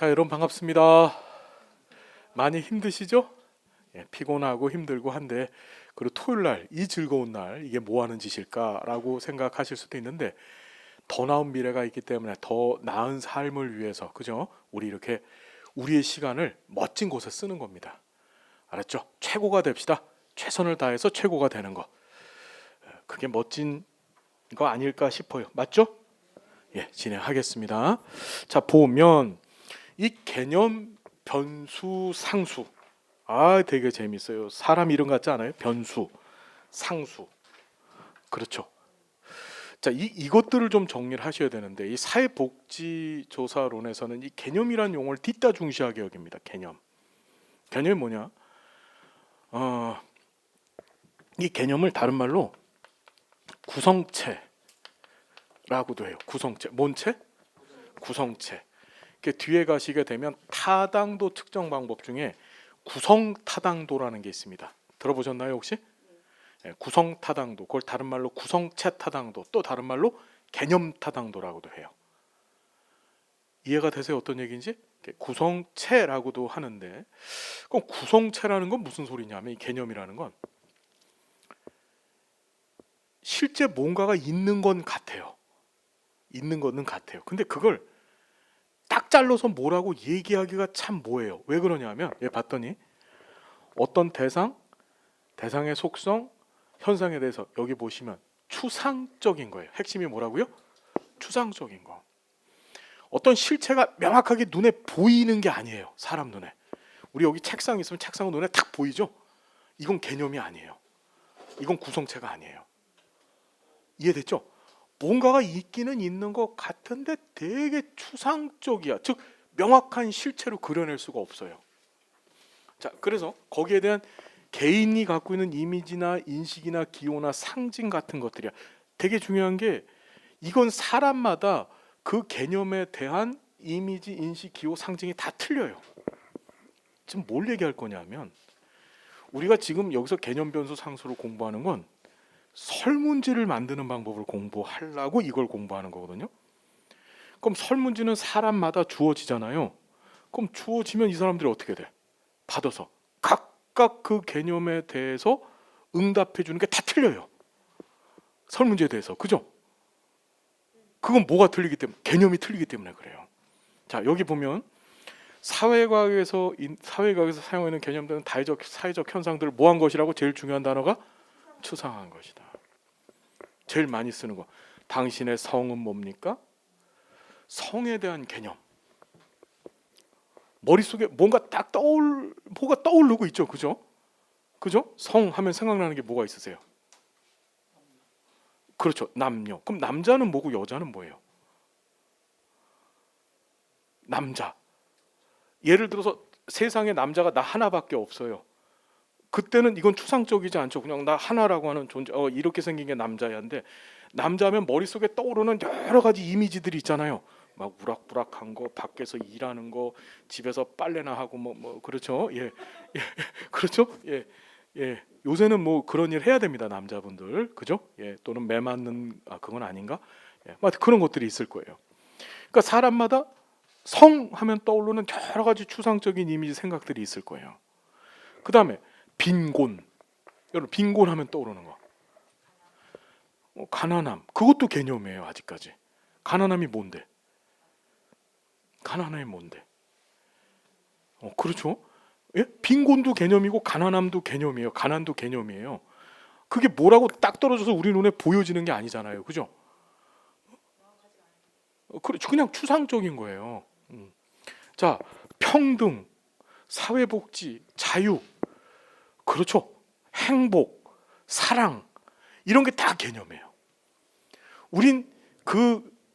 자, 여러분 반갑습니다. 많이 힘드시죠? 예, 피곤하고 힘들고 한데 그리고 토요일 날 이 즐거운 날 이게 뭐 하는 짓일까라고 생각하실 수도 있는데 더 나은 미래가 있기 때문에 더 나은 삶을 위해서 그죠? 우리 이렇게 우리의 시간을 멋진 곳에 쓰는 겁니다. 알았죠? 최고가 됩시다. 최선을 다해서 최고가 되는 거. 그게 멋진 거 아닐까 싶어요. 맞죠? 예, 진행하겠습니다. 자, 보면 이 개념 변수 상수 되게 재밌어요. 사람 이름 같지 않아요? 변수 상수. 그렇죠. 자, 이것들을 좀 정리를 하셔야 되는데 이 사회복지조사론에서는 이 개념이란 용어를 뒷다 중시하게 여깁니다. 개념이 뭐냐? 이 개념을 다른 말로 구성체라고도 해요. 구성체. 뭔 체? 구성체. 뒤에 가시게 되면 타당도 측정 방법 중에 구성 타당도라는 게 있습니다. 들어보셨나요 혹시? 네, 구성 타당도, 그걸 다른 말로 구성체 타당도, 또 다른 말로 개념 타당도라고도 해요. 이해가 되세요? 어떤 얘기인지? 구성체라고도 하는데, 그럼 구성체라는 건 무슨 소리냐면 이 개념이라는 건 실제 뭔가가 있는 건 같아요. 있는 거는 같아요. 근데 그걸 딱 잘라서 뭐라고 얘기하기가 참 뭐예요. 왜 그러냐면 봤더니 어떤 대상의 속성, 현상에 대해서 여기 보시면 추상적인 거예요. 핵심이 뭐라고요? 추상적인 거. 어떤 실체가 명확하게 눈에 보이는 게 아니에요. 사람 눈에. 우리 여기 책상 있으면 책상은 눈에 탁 보이죠? 이건 개념이 아니에요. 이건 구성체가 아니에요. 이해됐죠? 뭔가가 있기는 있는 것 같은데 되게 추상적이야. 즉 명확한 실체로 그려낼 수가 없어요. 자, 그래서 거기에 대한 개인이 갖고 있는 이미지나 인식이나 기호나 상징 같은 것들이야. 되게 중요한 게 이건 사람마다 그 개념에 대한 이미지, 인식, 기호, 상징이 다 틀려요. 지금 뭘 얘기할 거냐면 우리가 지금 여기서 개념 변수 상수로 공부하는 건 설문지를 만드는 방법을 공부하려고 이걸 공부하는 거거든요. 그럼 설문지는 사람마다 주어지잖아요. 그럼 주어지면 이 사람들이 어떻게 돼? 받아서 각각 그 개념에 대해서 응답해 주는 게 다 틀려요. 설문지에 대해서. 그죠? 그건 뭐가 틀리기 때문에? 개념이 틀리기 때문에 그래요. 자, 여기 보면 사회과학에서 사용하는 개념들은 사회적 현상들을 뭐한 것이라고 제일 중요한 단어가 추상한 것이다. 제일 많이 쓰는 거. 당신의 성은 뭡니까? 성에 대한 개념. 머릿속에 뭐가 떠오르고 있죠. 그죠? 성 하면 생각나는 게 뭐가 있으세요? 그렇죠. 남녀. 그럼 남자는 뭐고 여자는 뭐예요? 남자. 예를 들어서 세상에 남자가 나 하나밖에 없어요. 그때는 이건 추상적이지 않죠. 그냥 나 하나라고 하는 존재. 이렇게 생긴 게 남자야인데 남자면 머릿속에 떠오르는 여러 가지 이미지들이 있잖아요. 막 우락부락한 거, 밖에서 일하는 거, 집에서 빨래나 하고 뭐 그렇죠. 예. 그렇죠. 예. 요새는 뭐 그런 일 해야 됩니다. 남자분들. 그죠? 예. 또는 매 맞는 그건 아닌가? 예. 그런 것들이 있을 거예요. 그러니까 사람마다 성 하면 떠오르는 여러 가지 추상적인 이미지 생각들이 있을 거예요. 그다음에 빈곤. 여러분 빈곤 하면 떠오르는 거. 가난함. 그것도 개념이에요. 아직까지. 가난함이 뭔데? 그렇죠? 예? 빈곤도 개념이고 가난함도 개념이에요. 가난도 개념이에요. 그게 뭐라고 딱 떨어져서 우리 눈에 보여지는 게 아니잖아요. 그죠? 그렇죠. 그냥 추상적인 거예요. 자, 평등, 사회복지, 자유. 그렇죠. 행복, 사랑 이런 게 다 개념이에요.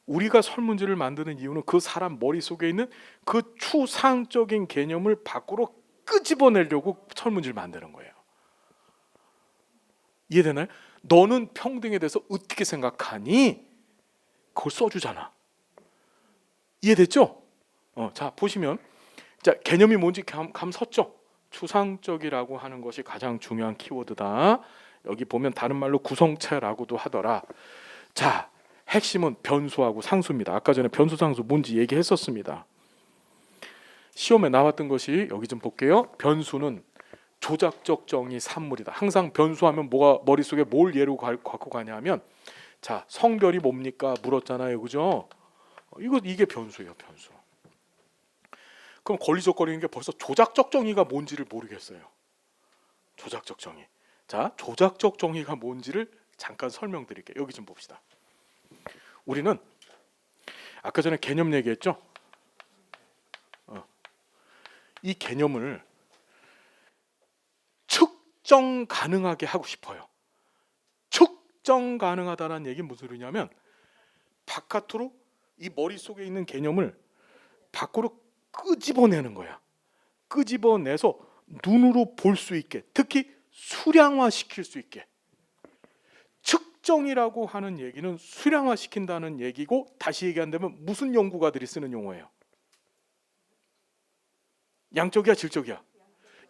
우리가 설문지를 만드는 이유는 그 사람 머릿속에 있는 그 추상적인 개념을 밖으로 끄집어내려고 설문지를 만드는 거예요. 이해되나요? 너는 평등에 대해서 어떻게 생각하니? 그걸 써주잖아. 이해됐죠? 자, 보시면 개념이 뭔지 감 섰죠? 추상적이라고 하는 것이 가장 중요한 키워드다. 여기 보면 다른 말로 구성체라고도 하더라. 자, 핵심은 변수하고 상수입니다. 아까 전에 변수 상수 뭔지 얘기했었습니다. 시험에 나왔던 것이 여기 좀 볼게요. 변수는 조작적 정의 산물이다. 항상 변수하면 뭐가 머릿속에 뭘 예로 갖고 가냐면 자, 성별이 뭡니까? 물었잖아요. 그죠? 이게 변수예요, 변수. 그럼 걸리적거리는 게 벌써 조작적 정의가 뭔지를 모르겠어요. 조작적 정의. 자, 조작적 정의가 뭔지를 잠깐 설명드릴게요. 여기 좀 봅시다. 우리는 아까 전에 개념 얘기했죠? 이 개념을 측정 가능하게 하고 싶어요. 측정 가능하다는 얘기는 무슨 소리냐면 바깥으로 이 머릿속에 있는 개념을 밖으로 끄집어내는 거야. 끄집어내서 눈으로 볼 수 있게, 특히 수량화시킬 수 있게. 측정이라고 하는 얘기는 수량화시킨다는 얘기고, 다시 얘기한다면 무슨 연구가들이 쓰는 용어예요? 양적이야, 질적이야?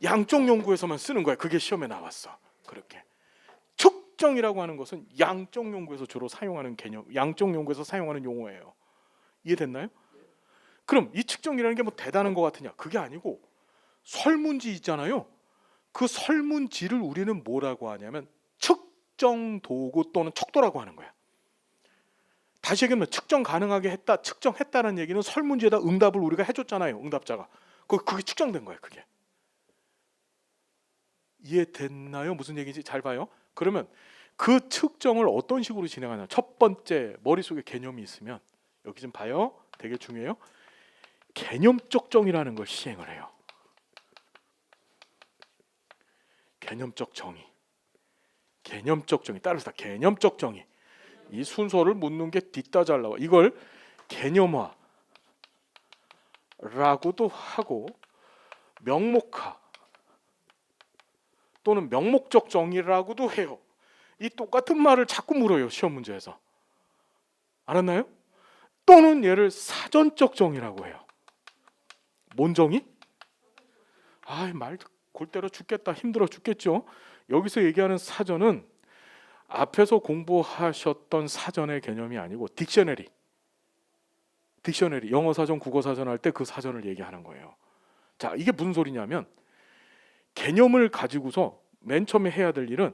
양적 연구에서만 쓰는 거야. 그게 시험에 나왔어. 그렇게. 측정이라고 하는 것은 양적 연구에서 주로 사용하는 개념, 양적 연구에서 사용하는 용어예요. 이해됐나요? 그럼 이 측정이라는 게 뭐 대단한 것 같으냐? 그게 아니고 설문지 있잖아요. 그 설문지를 우리는 뭐라고 하냐면 측정 도구 또는 척도라고 하는 거야. 다시 얘기하면 측정 가능하게 했다, 측정했다는 얘기는 설문지에다 응답을 우리가 해줬잖아요. 응답자가. 그게 측정된 거예요. 그게. 이해됐나요? 무슨 얘기인지 잘 봐요. 그러면 그 측정을 어떤 식으로 진행하냐? 첫 번째, 머릿속에 개념이 있으면 여기 좀 봐요. 되게 중요해요. 개념적 정의라는 걸 시행을 해요. 개념적 정의. 개념적 정의. 따라서 개념적 정의. 이 순서를 묻는 게 뒤따 잘 나와. 이걸 개념화라고도 하고 명목화 또는 명목적 정의라고도 해요. 이 똑같은 말을 자꾸 물어요. 시험 문제에서. 알았나요? 또는 얘를 사전적 정의라고 해요. 뭔 정의? 말 골 때려 죽겠다. 힘들어 죽겠죠. 여기서 얘기하는 사전은 앞에서 공부하셨던 사전의 개념이 아니고 딕셔너리, 영어 사전, 국어 사전 할 때 그 사전을 얘기하는 거예요. 자, 이게 무슨 소리냐면 개념을 가지고서 맨 처음에 해야 될 일은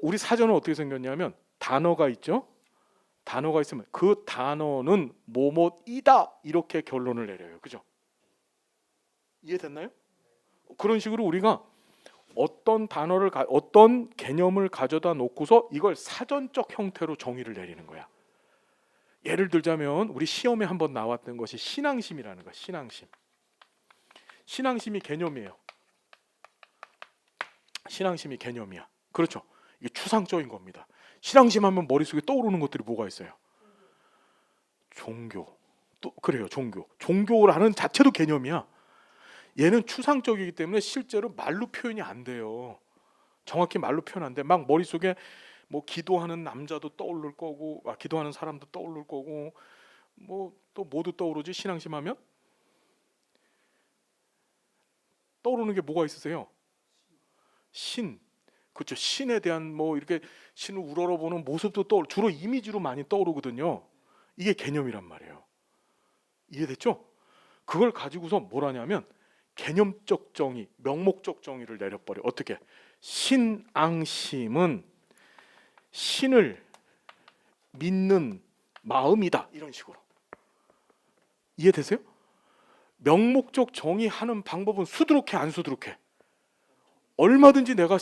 우리 사전은 어떻게 생겼냐면 단어가 있죠. 단어가 있으면 그 단어는 뭐뭐이다 이렇게 결론을 내려요. 그죠? 이해됐나요? 그런 식으로 우리가 어떤 단어를 어떤 개념을 가져다 놓고서 이걸 사전적 형태로 정의를 내리는 거야. 예를 들자면 우리 시험에 한번 나왔던 것이 신앙심이라는 거야. 신앙심이 개념이에요. 신앙심이 개념이야. 그렇죠. 이게 추상적인 겁니다. 신앙심 하면 머릿속에 떠오르는 것들이 뭐가 있어요? 종교. 또 그래요. 종교라는 자체도 개념이야. 얘는 추상적이기 때문에 실제로 말로 표현이 안 돼요. 정확히 말로 표현 안 돼. 막 머릿속에 뭐 기도하는 남자도 떠오를 거고, 기도하는 사람도 떠오를 거고, 뭐 또 모두 떠오르지. 신앙심 하면 떠오르는 게 뭐가 있으세요? 신. 그렇죠. 신에 대한 뭐 이렇게 신을 우러러보는 모습도 주로 이미지로 많이 떠오르거든요. 이게 개념이란 말이에요. 이해됐죠? 그걸 가지고서 뭘 하냐면 개념적 정의, 명목적 정의를 내려버려. 어떻게? 신앙심은 신을 믿는 마음이다. 이런 식으로. 이해되세요? 명목적 정의하는 방법은 수두룩해, 안 수두룩해? 얼마든지 내가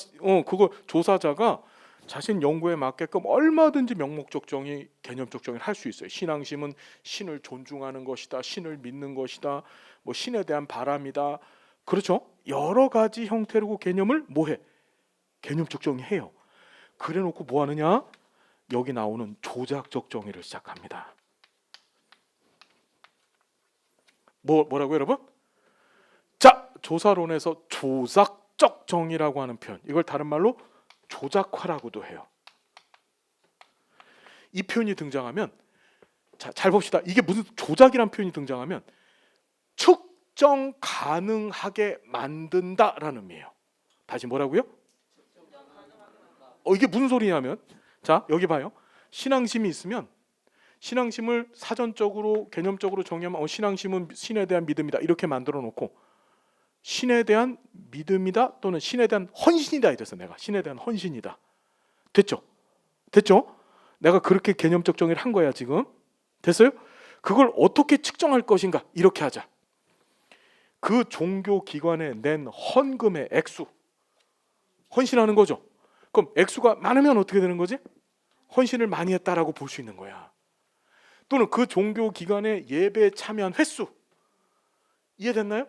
그거 조사자가 자신 연구에 맞게끔 얼마든지 명목적 정의, 개념적 정의를 할 수 있어요. 신앙심은 신을 존중하는 것이다, 신을 믿는 것이다, 뭐 신에 대한 바람이다. 그렇죠? 여러 가지 형태로 개념을 뭐해? 개념적 정의해요. 그래놓고 뭐 하느냐? 여기 나오는 조작적 정의를 시작합니다. 뭐라고 여러분? 자, 조사론에서 조작적 정의라고 하는 표현, 이걸 다른 말로 조작화라고도 해요. 이 표현이 등장하면, 자, 잘 봅시다. 이게 무슨 조작이란 표현이 등장하면 측정 가능하게 만든다라는 의미예요. 다시 뭐라고요? 이게 무슨 소리냐면, 자, 여기 봐요. 신앙심이 있으면 신앙심을 사전적으로 개념적으로 정의하면 신앙심은 신에 대한 믿음이다 이렇게 만들어 놓고 신에 대한 믿음이다 또는 신에 대한 헌신이다 이래서 내가 신에 대한 헌신이다. 됐죠? 됐죠? 내가 그렇게 개념적 정의를 한 거야 지금. 됐어요? 그걸 어떻게 측정할 것인가 이렇게 하자. 그 종교 기관에 낸 헌금의 액수 헌신하는 거죠. 그럼 액수가 많으면 어떻게 되는 거지? 헌신을 많이 했다라고 볼 수 있는 거야. 또는 그 종교 기관에 예배에 참여한 횟수 이해됐나요?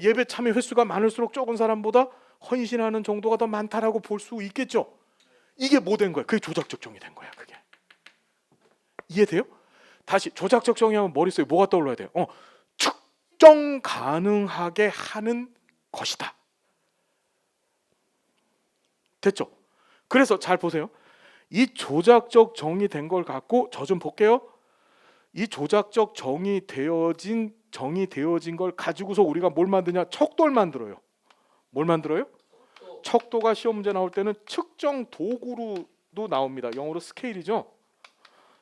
예배 참여 횟수가 많을수록 적은 사람보다 헌신하는 정도가 더 많다라고 볼 수 있겠죠. 이게 뭐 된 거야? 그게 조작적 정의 된 거야. 그게 이해돼요? 다시 조작적 정의하면 머릿속에 뭐가 떠올라야 돼요? 측정 가능하게 하는 것이다. 됐죠? 그래서 잘 보세요. 이 조작적 정의된 걸 갖고 저 좀 볼게요. 이 조작적 정의되어진 걸 가지고서 우리가 뭘 만드냐? 척도를 만들어요. 뭘 만들어요? 척도가 시험 문제 나올 때는 측정 도구로도 나옵니다. 영어로 스케일이죠.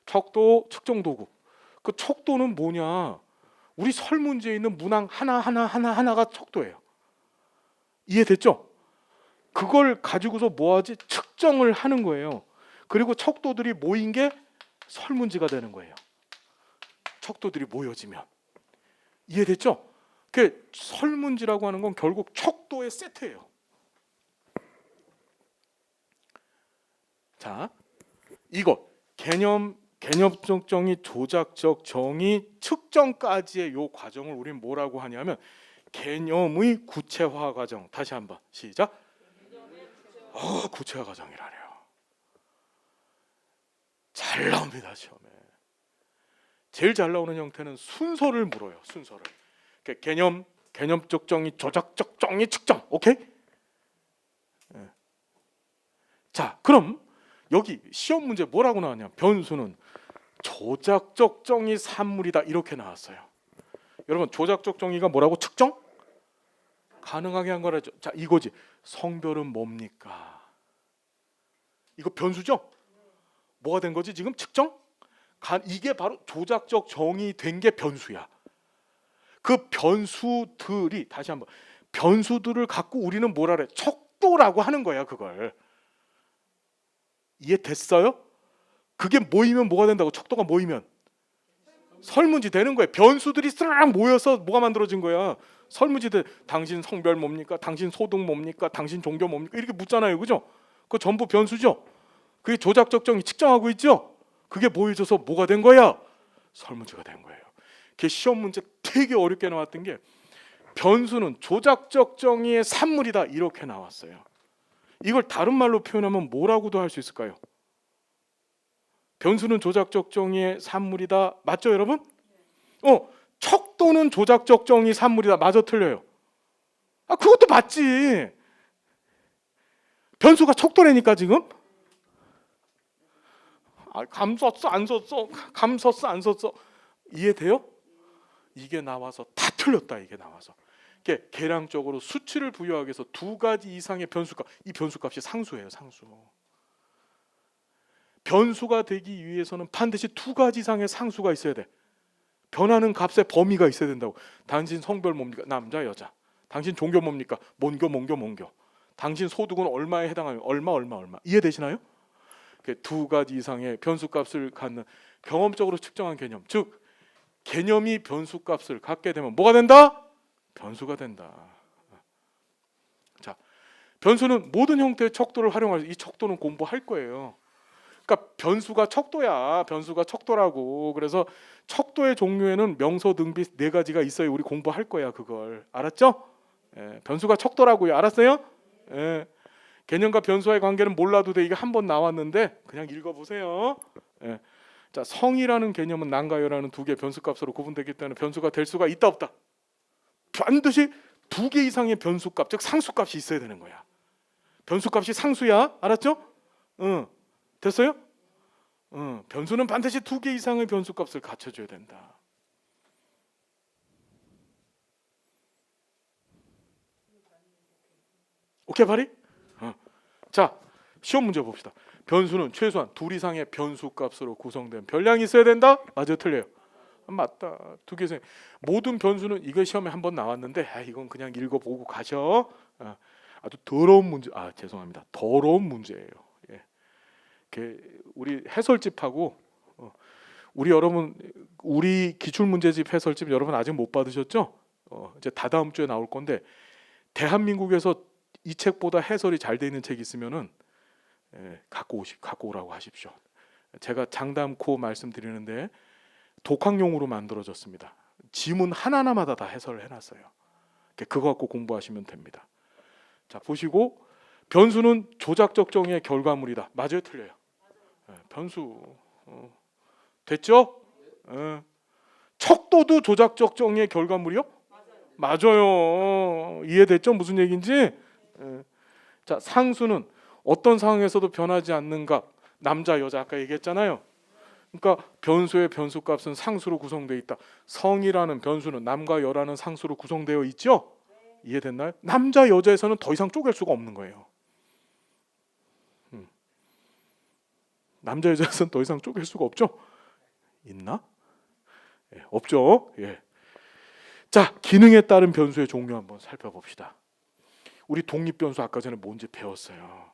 척도 측정 도구. 그 척도는 뭐냐? 우리 설문지에 있는 문항 하나가 척도예요. 이해됐죠? 그걸 가지고서 뭐하지? 측정을 하는 거예요. 그리고 척도들이 모인 게 설문지가 되는 거예요. 척도들이 모여지면. 이해됐죠? 그 설문지라고 하는 건 결국 척도의 세트예요. 자, 이거 개념적 정의, 조작적 정의, 측정까지의 요 과정을 우리는 뭐라고 하냐면 개념의 구체화 과정. 다시 한번 시작. 구체화 과정이라래요. 잘 나옵니다 시험에. 제일 잘 나오는 형태는 순서를 물어요. 순서를. 개념적 정의, 조작적 정의, 측정. 오케이? 네. 자, 그럼 여기 시험 문제 뭐라고 나왔냐? 변수는 조작적 정의 산물이다 이렇게 나왔어요. 여러분 조작적 정의가 뭐라고? 측정? 가능하게 한 거라죠. 자, 이거지. 성별은 뭡니까? 이거 변수죠? 뭐가 된 거지 지금? 측정? 이게 바로 조작적 정의된 게 변수야. 그 변수들이 다시 한번 변수들을 갖고 우리는 뭐라 그래? 척도라고 하는 거야 그걸. 이해됐어요? 그게 모이면 뭐가 된다고? 척도가 모이면 설문지 되는 거예요. 변수들이 스르륵 모여서 뭐가 만들어진 거야? 설문지 돼. 당신 성별 뭡니까? 당신 소득 뭡니까? 당신 종교 뭡니까? 이렇게 묻잖아요. 그죠? 그거 전부 변수죠. 그게 조작적 정의 측정하고 있죠. 그게 모여져서 뭐가 된 거야? 설문지가 된 거예요. 그게 시험 문제 되게 어렵게 나왔던 게 변수는 조작적 정의의 산물이다 이렇게 나왔어요. 이걸 다른 말로 표현하면 뭐라고도 할 수 있을까요? 변수는 조작적 정의의 산물이다. 맞죠 여러분? 척도는 조작적 정의 산물이다. 맞아 틀려요? 그것도 맞지. 변수가 척도라니까 지금. 감 썼어 안 썼어? 감 썼어 안 썼어? 이해돼요? 이게 나와서 다 틀렸다. 이게 나와서 계량적으로 수치를 부여하기 위해서 두 가지 이상의 변수값. 이 변수값이 상수예요. 상수. 변수가 되기 위해서는 반드시 두 가지 이상의 상수가 있어야 돼. 변하는 값의 범위가 있어야 된다고. 당신 성별 뭡니까? 남자 여자. 당신 종교 뭡니까? 몬교. 당신 소득은 얼마에 해당하면 얼마. 이해되시나요? 두 가지 이상의 변수값을 갖는 경험적으로 측정한 개념. 즉 개념이 변수값을 갖게 되면 뭐가 된다? 변수가 된다. 자, 변수는 모든 형태의 척도를 활용해서 이 척도는 공부할 거예요. 그러니까 변수가 척도야. 변수가 척도라고. 그래서 척도의 종류에는 명소, 등비 네 가지가 있어요. 우리 공부할 거야 그걸. 알았죠? 변수가 척도라고요. 알았어요? 개념과 변수와의 관계는 몰라도 돼. 이게 한 번 나왔는데 그냥 읽어보세요. 자, 성이라는 개념은 난과 여라는 두 개의 변수값으로 구분되기 때문에 변수가 될 수가 있다 없다? 반드시 두 개 이상의 변수값, 즉 상수값이 있어야 되는 거야. 변수값이 상수야. 알았죠? 됐어요? 변수는 반드시 두 개 이상의 변수값을 갖춰줘야 된다. 오케이 바리? 자, 시험 문제 봅시다. 변수는 최소한 둘 이상의 변수 값으로 구성된 변량이 있어야 된다. 맞아요, 틀려요? 맞다. 두 개. 모든 변수는 이거 시험에 한번 나왔는데 이건 그냥 읽어보고 가셔. 아주 더러운 문제. 죄송합니다. 더러운 문제예요. 예. 우리 해설집하고 우리 여러분 우리 기출문제집 해설집 여러분 아직 못 받으셨죠? 이제 다다음 주에 나올 건데 대한민국에서 이 책보다 해설이 잘 돼 있는 책 있으면은 갖고 오라고 하십시오. 제가 장담코 말씀드리는데 독학용으로 만들어졌습니다. 지문 하나하나마다 다 해설을 해놨어요. 그거 갖고 공부하시면 됩니다. 자, 보시고 변수는 조작적 정의의 결과물이다. 맞아요, 틀려요? 변수 됐죠? 척도도 조작적 정의의 결과물이요? 맞아요. 이해됐죠? 무슨 얘기인지? 자, 상수는 어떤 상황에서도 변하지 않는 값. 남자, 여자 아까 얘기했잖아요. 그러니까 변수의 변수값은 상수로 구성되어 있다. 성이라는 변수는 남과 여라는 상수로 구성되어 있죠? 이해됐나요? 남자, 여자에서는 더 이상 쪼갤 수가 없는 거예요. 남자, 여자에서는 더 이상 쪼갤 수가 없죠? 있나? 없죠. 예. 자, 기능에 따른 변수의 종류 한번 살펴봅시다. 우리 독립변수 아까 전에 뭔지 배웠어요.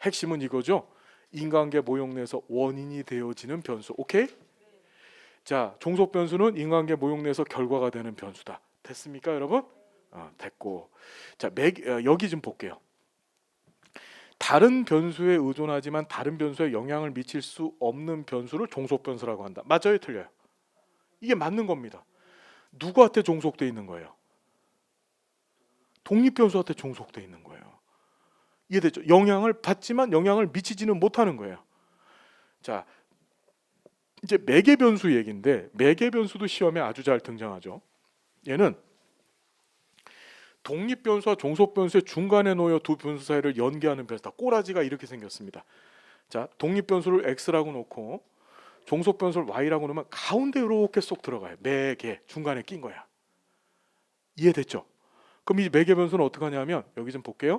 핵심은 이거죠. 인간계 모형 내에서 원인이 되어지는 변수. 오케이? 자, 종속 변수는 인간계 모형 내에서 결과가 되는 변수다. 됐습니까, 여러분? 됐고. 자, 여기 좀 볼게요. 다른 변수에 의존하지만 다른 변수에 영향을 미칠 수 없는 변수를 종속 변수라고 한다. 맞아요, 틀려요? 이게 맞는 겁니다. 누구한테 종속돼 있는 거예요? 독립변수한테 종속돼 있는 거예요. 이해됐죠? 영향을 받지만 영향을 미치지는 못하는 거예요. 자, 이제 매개변수 얘기인데 매개변수도 시험에 아주 잘 등장하죠. 얘는 독립변수와 종속변수의 중간에 놓여 두 변수 사이를 연계하는 변수다. 꼬라지가 이렇게 생겼습니다. 자, 독립변수를 x라고 놓고 종속변수를 y라고 놓으면 가운데 이렇게 쏙 들어가요. 매개 중간에 낀 거야. 이해됐죠? 그럼 이 매개변수는 어떻게 하냐면 여기 좀 볼게요.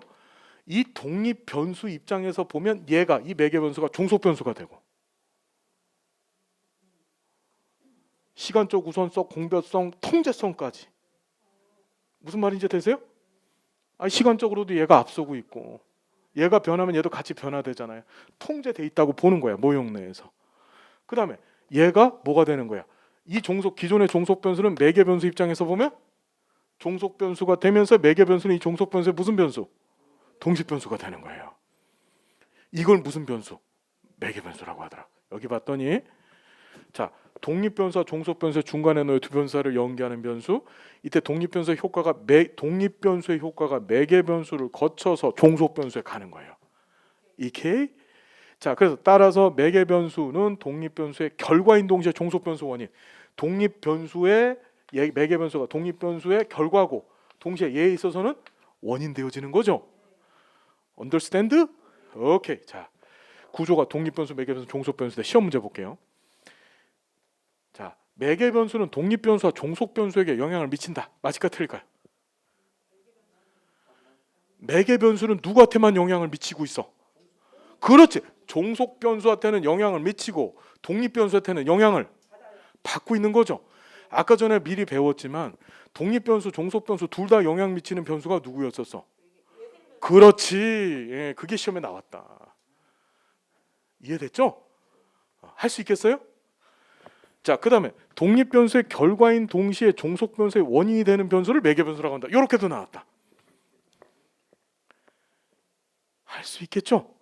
이 독립변수 입장에서 보면 얘가 이 매개변수가 종속변수가 되고 시간적 우선성, 공별성, 통제성까지 무슨 말인지 되세요? 시간적으로도 얘가 앞서고 있고 얘가 변하면 얘도 같이 변화되잖아요. 통제돼 있다고 보는 거야, 모형 내에서. 그 다음에 얘가 뭐가 되는 거야? 이 기존의 종속변수는 매개변수 입장에서 보면 종속변수가 되면서 매개변수는 이 종속변수의 무슨 변수? 동식변수가 되는 거예요. 이걸 무슨 변수? 매개변수라고 하더라. 여기 봤더니 자, 독립변수와 종속변수의 중간에 놓여 두 변수를 연계하는 변수. 이때 독립변수의 효과가 매개변수를 거쳐서 종속변수에 가는 거예요. 이케이. 자, 그래서 따라서 매개변수는 독립변수의 결과인 동시에 종속변수 원인. 독립변수의 매개변수가 독립변수의 결과고 동시에 얘에 있어서는 원인 되어지는 거죠. Understand? 오케이. 자, 구조가 독립변수, 매개변수, 종속변수인데 시험 문제 볼게요. 자, 매개변수는 독립변수와 종속변수에게 영향을 미친다. 맞을까 틀릴까요? 매개변수는 누구한테만 영향을 미치고 있어? 그렇지. 종속변수한테는 영향을 미치고 독립변수한테는 영향을 받고 있는 거죠. 아까 전에 미리 배웠지만 독립변수, 종속변수 둘 다 영향 미치는 변수가 누구였었어? 그렇지. 예, 그게 시험에 나왔다. 이해됐죠? 할 수 있겠어요? 자, 그 다음에 독립변수의 결과인 동시에 종속변수의 원인이 되는 변수를 매개변수라고 한다. 이렇게도 나왔다. 할 수 있겠죠?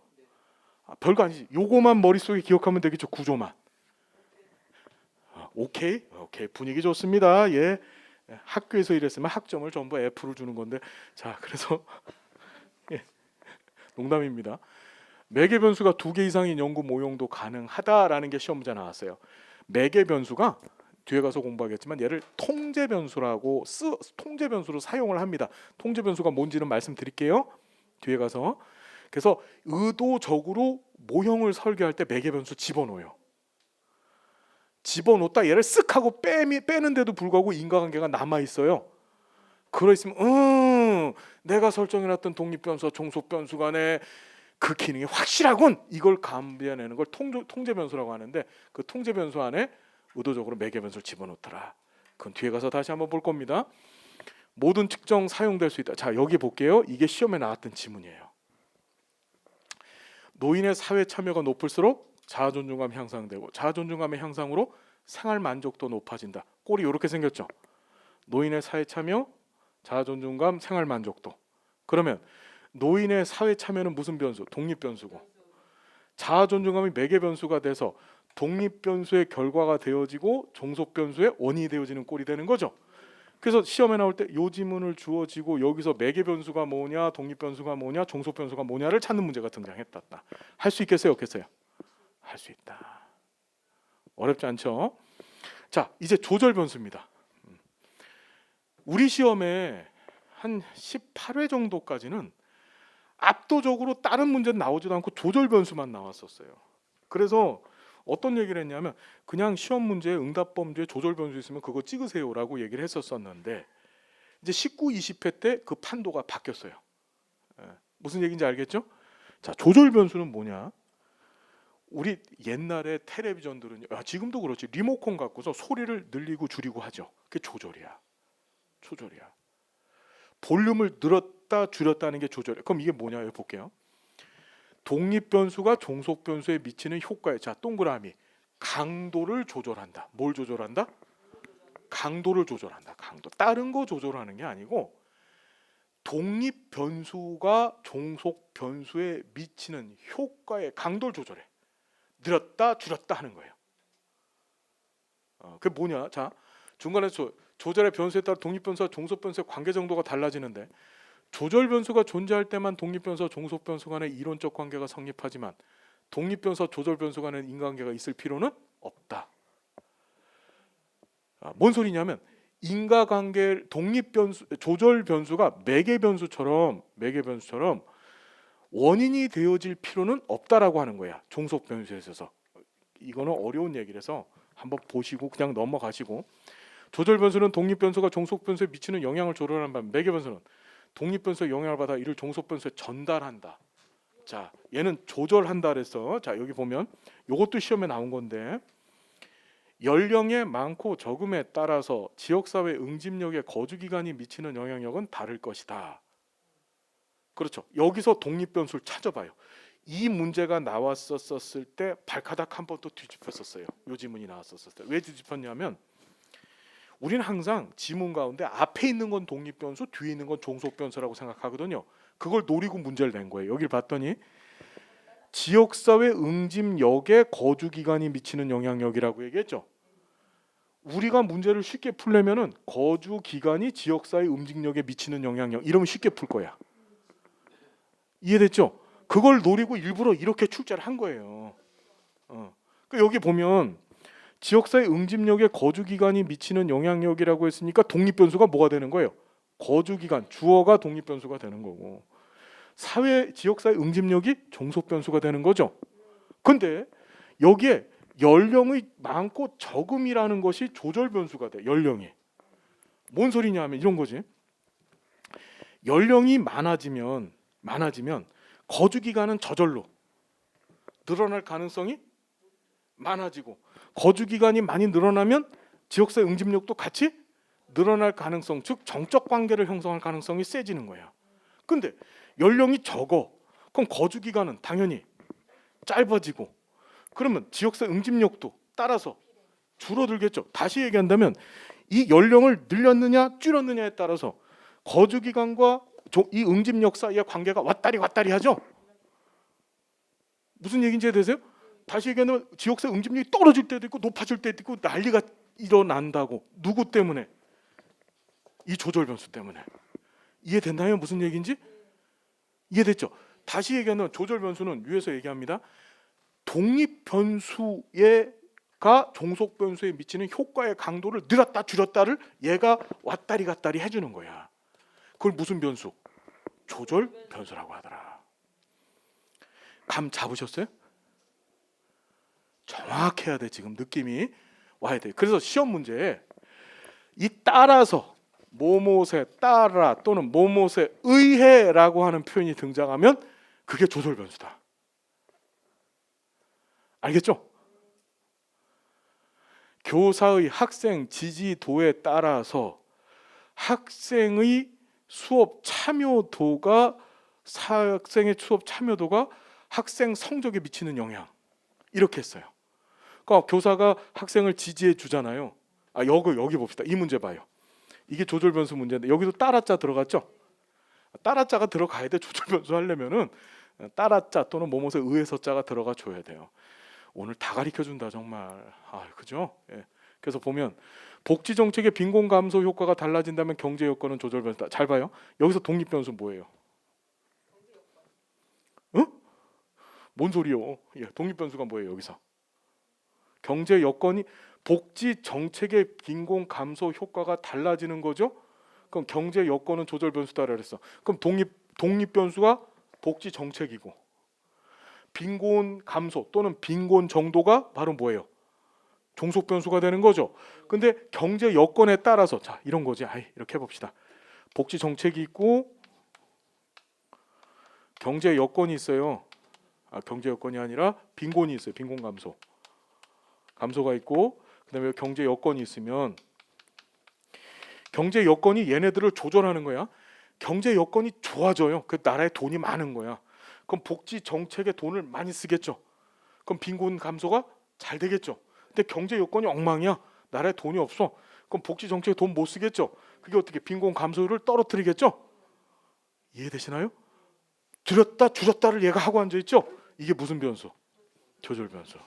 별거 아니지. 요거만 머릿속에 기억하면 되겠죠. 구조만. 오케이. 분위기 좋습니다. 예. 학교에서 이랬으면 학점을 전부 F를 주는 건데. 자, 그래서 예. 농담입니다. 매개변수가 2개 이상인 연구 모형도 가능하다라는 게 시험 문제 나왔어요. 매개변수가 뒤에 가서 공부하겠지만 얘를 통제변수로 사용을 합니다. 통제변수가 뭔지는 말씀드릴게요. 뒤에 가서. 그래서 의도적으로 모형을 설계할 때 매개변수 집어넣어요. 집어넣었다 얘를 쓱 하고 빼는데도 불구하고 인과관계가 남아있어요. 그러있으면 내가 설정해놨던 독립변수와 종속변수 간에 그 기능이 확실하군. 이걸 감별해내는 걸 통제 변수라고 하는데 그 통제 변수 안에 의도적으로 매개 변수를 집어넣더라. 그건 뒤에 가서 다시 한번 볼 겁니다. 모든 측정 사용될 수 있다. 자, 여기 볼게요. 이게 시험에 나왔던 지문이에요. 노인의 사회 참여가 높을수록 자아 존중감 향상되고 자아 존중감의 향상으로 생활 만족도 높아진다. 꼴이 이렇게 생겼죠. 노인의 사회 참여, 자아 존중감, 생활 만족도. 그러면 노인의 사회 참여는 무슨 변수? 독립 변수고. 자아 존중감이 매개 변수가 돼서 독립 변수의 결과가 되어지고 종속 변수의 원인이 되어지는 꼴이 되는 거죠. 그래서 시험에 나올 때 요 지문을 주어지고 여기서 매개 변수가 뭐냐, 독립 변수가 뭐냐, 종속 변수가 뭐냐를 찾는 문제가 등장했다. 할 수 있겠어요, 없겠어요? 할 수 있다. 어렵지 않죠? 자, 이제 조절 변수입니다. 우리 시험에 한 18회 정도까지는 압도적으로 다른 문제는 나오지도 않고 조절 변수만 나왔었어요. 그래서 어떤 얘기를 했냐면 그냥 시험 문제에 응답 범주에 조절 변수 있으면 그거 찍으세요라고 얘기를 했었었는데 이제 19, 20회 때 그 판도가 바뀌었어요. 무슨 얘기인지 알겠죠? 자, 조절 변수는 뭐냐? 우리 옛날에 텔레비전들은 지금도 그렇지 리모컨 갖고서 소리를 늘리고 줄이고 하죠. 그게 조절이야. 조절이야. 볼륨을 늘었다 줄였다는 게 조절이에요. 그럼 이게 뭐냐? 여기 볼게요. 독립 변수가 종속 변수에 미치는 효과에 자 동그라미 강도를 조절한다. 뭘 조절한다? 강도를 조절한다. 강도. 다른 거 조절하는 게 아니고 독립 변수가 종속 변수에 미치는 효과의 강도를 조절해. 늘었다 줄였다 하는 거예요. 그게 뭐냐? 자 중간에 조절의 변수에 따라 독립 변수와 종속 변수의 관계 정도가 달라지는데 조절 변수가 존재할 때만 독립 변수와 종속 변수 간의 이론적 관계가 성립하지만 독립 변수와 조절 변수 간의 인과관계가 있을 필요는 없다. 뭔 소리냐면 인과관계 독립 변수 조절 변수가 매개 변수처럼 원인이 되어질 필요는 없다라고 하는 거야. 종속 변수에 있어서. 이거는 어려운 얘기라서 한번 보시고 그냥 넘어가시고 조절 변수는 독립 변수가 종속 변수에 미치는 영향을 조절하는 반면 매개 변수는 독립 변수의 영향을 받아 이를 종속 변수에 전달한다. 자, 얘는 조절한다 그랬어. 자, 여기 보면 이것도 시험에 나온 건데 연령의 많고 적음에 따라서 지역사회 응집력의 거주기간이 미치는 영향력은 다를 것이다. 그렇죠. 여기서 독립 변수를 찾아봐요. 이 문제가 나왔었을 때 발가락 한 번 또 뒤집혔었어요. 요 지문이 나왔었을 때. 왜 뒤집혔냐면 우리는 항상 지문 가운데 앞에 있는 건 독립 변수, 뒤에 있는 건 종속 변수라고 생각하거든요. 그걸 노리고 문제를 낸 거예요. 여기를 봤더니 지역사회 응집력에 거주기간이 미치는 영향력이라고 얘기했죠. 우리가 문제를 쉽게 풀려면은 거주기간이 지역사회 응집력에 미치는 영향력 이러면 쉽게 풀 거야. 이해됐죠? 그걸 노리고 일부러 이렇게 출제를 한 거예요. 그러니까 여기 보면 지역사회 응집력에 거주기간이 미치는 영향력이라고 했으니까 독립변수가 뭐가 되는 거예요? 거주기간, 주어가 독립변수가 되는 거고 지역사회 응집력이 종속변수가 되는 거죠. 근데 여기에 연령의 많고 적음이라는 것이 조절변수가 돼. 연령이. 뭔 소리냐 하면 이런 거지. 연령이 많아지면 거주기간은 저절로 늘어날 가능성이 많아지고 거주기간이 많이 늘어나면 지역사회 응집력도 같이 늘어날 가능성, 즉 정적 관계를 형성할 가능성이 세지는 거야. 근데 연령이 적어. 그럼 거주기간은 당연히 짧아지고 그러면 지역사회 응집력도 따라서 줄어들겠죠. 다시 얘기한다면 이 연령을 늘렸느냐 줄였느냐에 따라서 거주기간과 이 응집력 사이의 관계가 왔다리 갔다리 하죠. 무슨 얘기인지 되세요? 다시 얘기하면 지역사회 응집력이 떨어질 때도 있고 높아질 때도 있고 난리가 일어난다고. 누구 때문에? 이 조절 변수 때문에. 이해됐나요? 무슨 얘기인지? 이해됐죠? 다시 얘기하면 조절 변수는 위에서 얘기합니다. 독립 변수가 종속 변수에 미치는 효과의 강도를 늘었다 줄였다를 얘가 왔다리 갔다리 해주는 거야. 그걸 무슨 변수? 조절 변수라고 하더라. 감 잡으셨어요? 정확해야 돼. 지금 느낌이 와야 돼. 그래서 시험 문제에 이 따라서 뭐뭇에 따라 또는 뭐뭇에 의해라고 하는 표현이 등장하면 그게 조절 변수다. 알겠죠? 교사의 학생 지지도에 따라서 학생의 수업 참여도가 학생의 수업 참여도가 학생 성적에 미치는 영향 이렇게 했어요. 그러니까 교사가 학생을 지지해 주잖아요. 여기 봅시다. 이 문제 봐요. 이게 조절 변수 문제인데 여기도 따라자 들어갔죠? 따라자가 들어가야 돼. 조절 변수 하려면은 따라자 또는 뭐뭐에 의해서 자가 들어가 줘야 돼요. 오늘 다 가르쳐 준다 정말. 그죠? 예. 그래서 보면 복지 정책의 빈곤 감소 효과가 달라진다면 경제 여건은 조절 변수다. 잘 봐요. 여기서 독립 변수 뭐예요? 응? 뭔 소리요? 예, 독립 변수가 뭐예요? 여기서 경제 여건이 복지 정책의 빈곤 감소 효과가 달라지는 거죠. 그럼 경제 여건은 조절 변수다라 그랬어. 그럼 독립 변수가 복지 정책이고 빈곤 감소 또는 빈곤 정도가 바로 뭐예요? 종속 변수가 되는 거죠. 근데 경제 여건에 따라서 자 이런 거지. 이렇게 해봅시다. 복지 정책이 있고 경제 여건이 있어요. 경제 여건이 아니라 빈곤이 있어요. 빈곤 감소가 있고 그다음에 경제 여건이 있으면 경제 여건이 얘네들을 조절하는 거야. 경제 여건이 좋아져요. 그 나라에 돈이 많은 거야. 그럼 복지 정책에 돈을 많이 쓰겠죠. 그럼 빈곤 감소가 잘 되겠죠. 근데 경제 여건이 엉망이야. 나라에 돈이 없어. 그럼 복지 정책에 돈 못 쓰겠죠. 그게 어떻게 빈곤 감소율을 떨어뜨리겠죠. 이해되시나요? 줄였다 줄였다를 얘가 하고 앉아 있죠. 이게 무슨 변수? 조절 변수.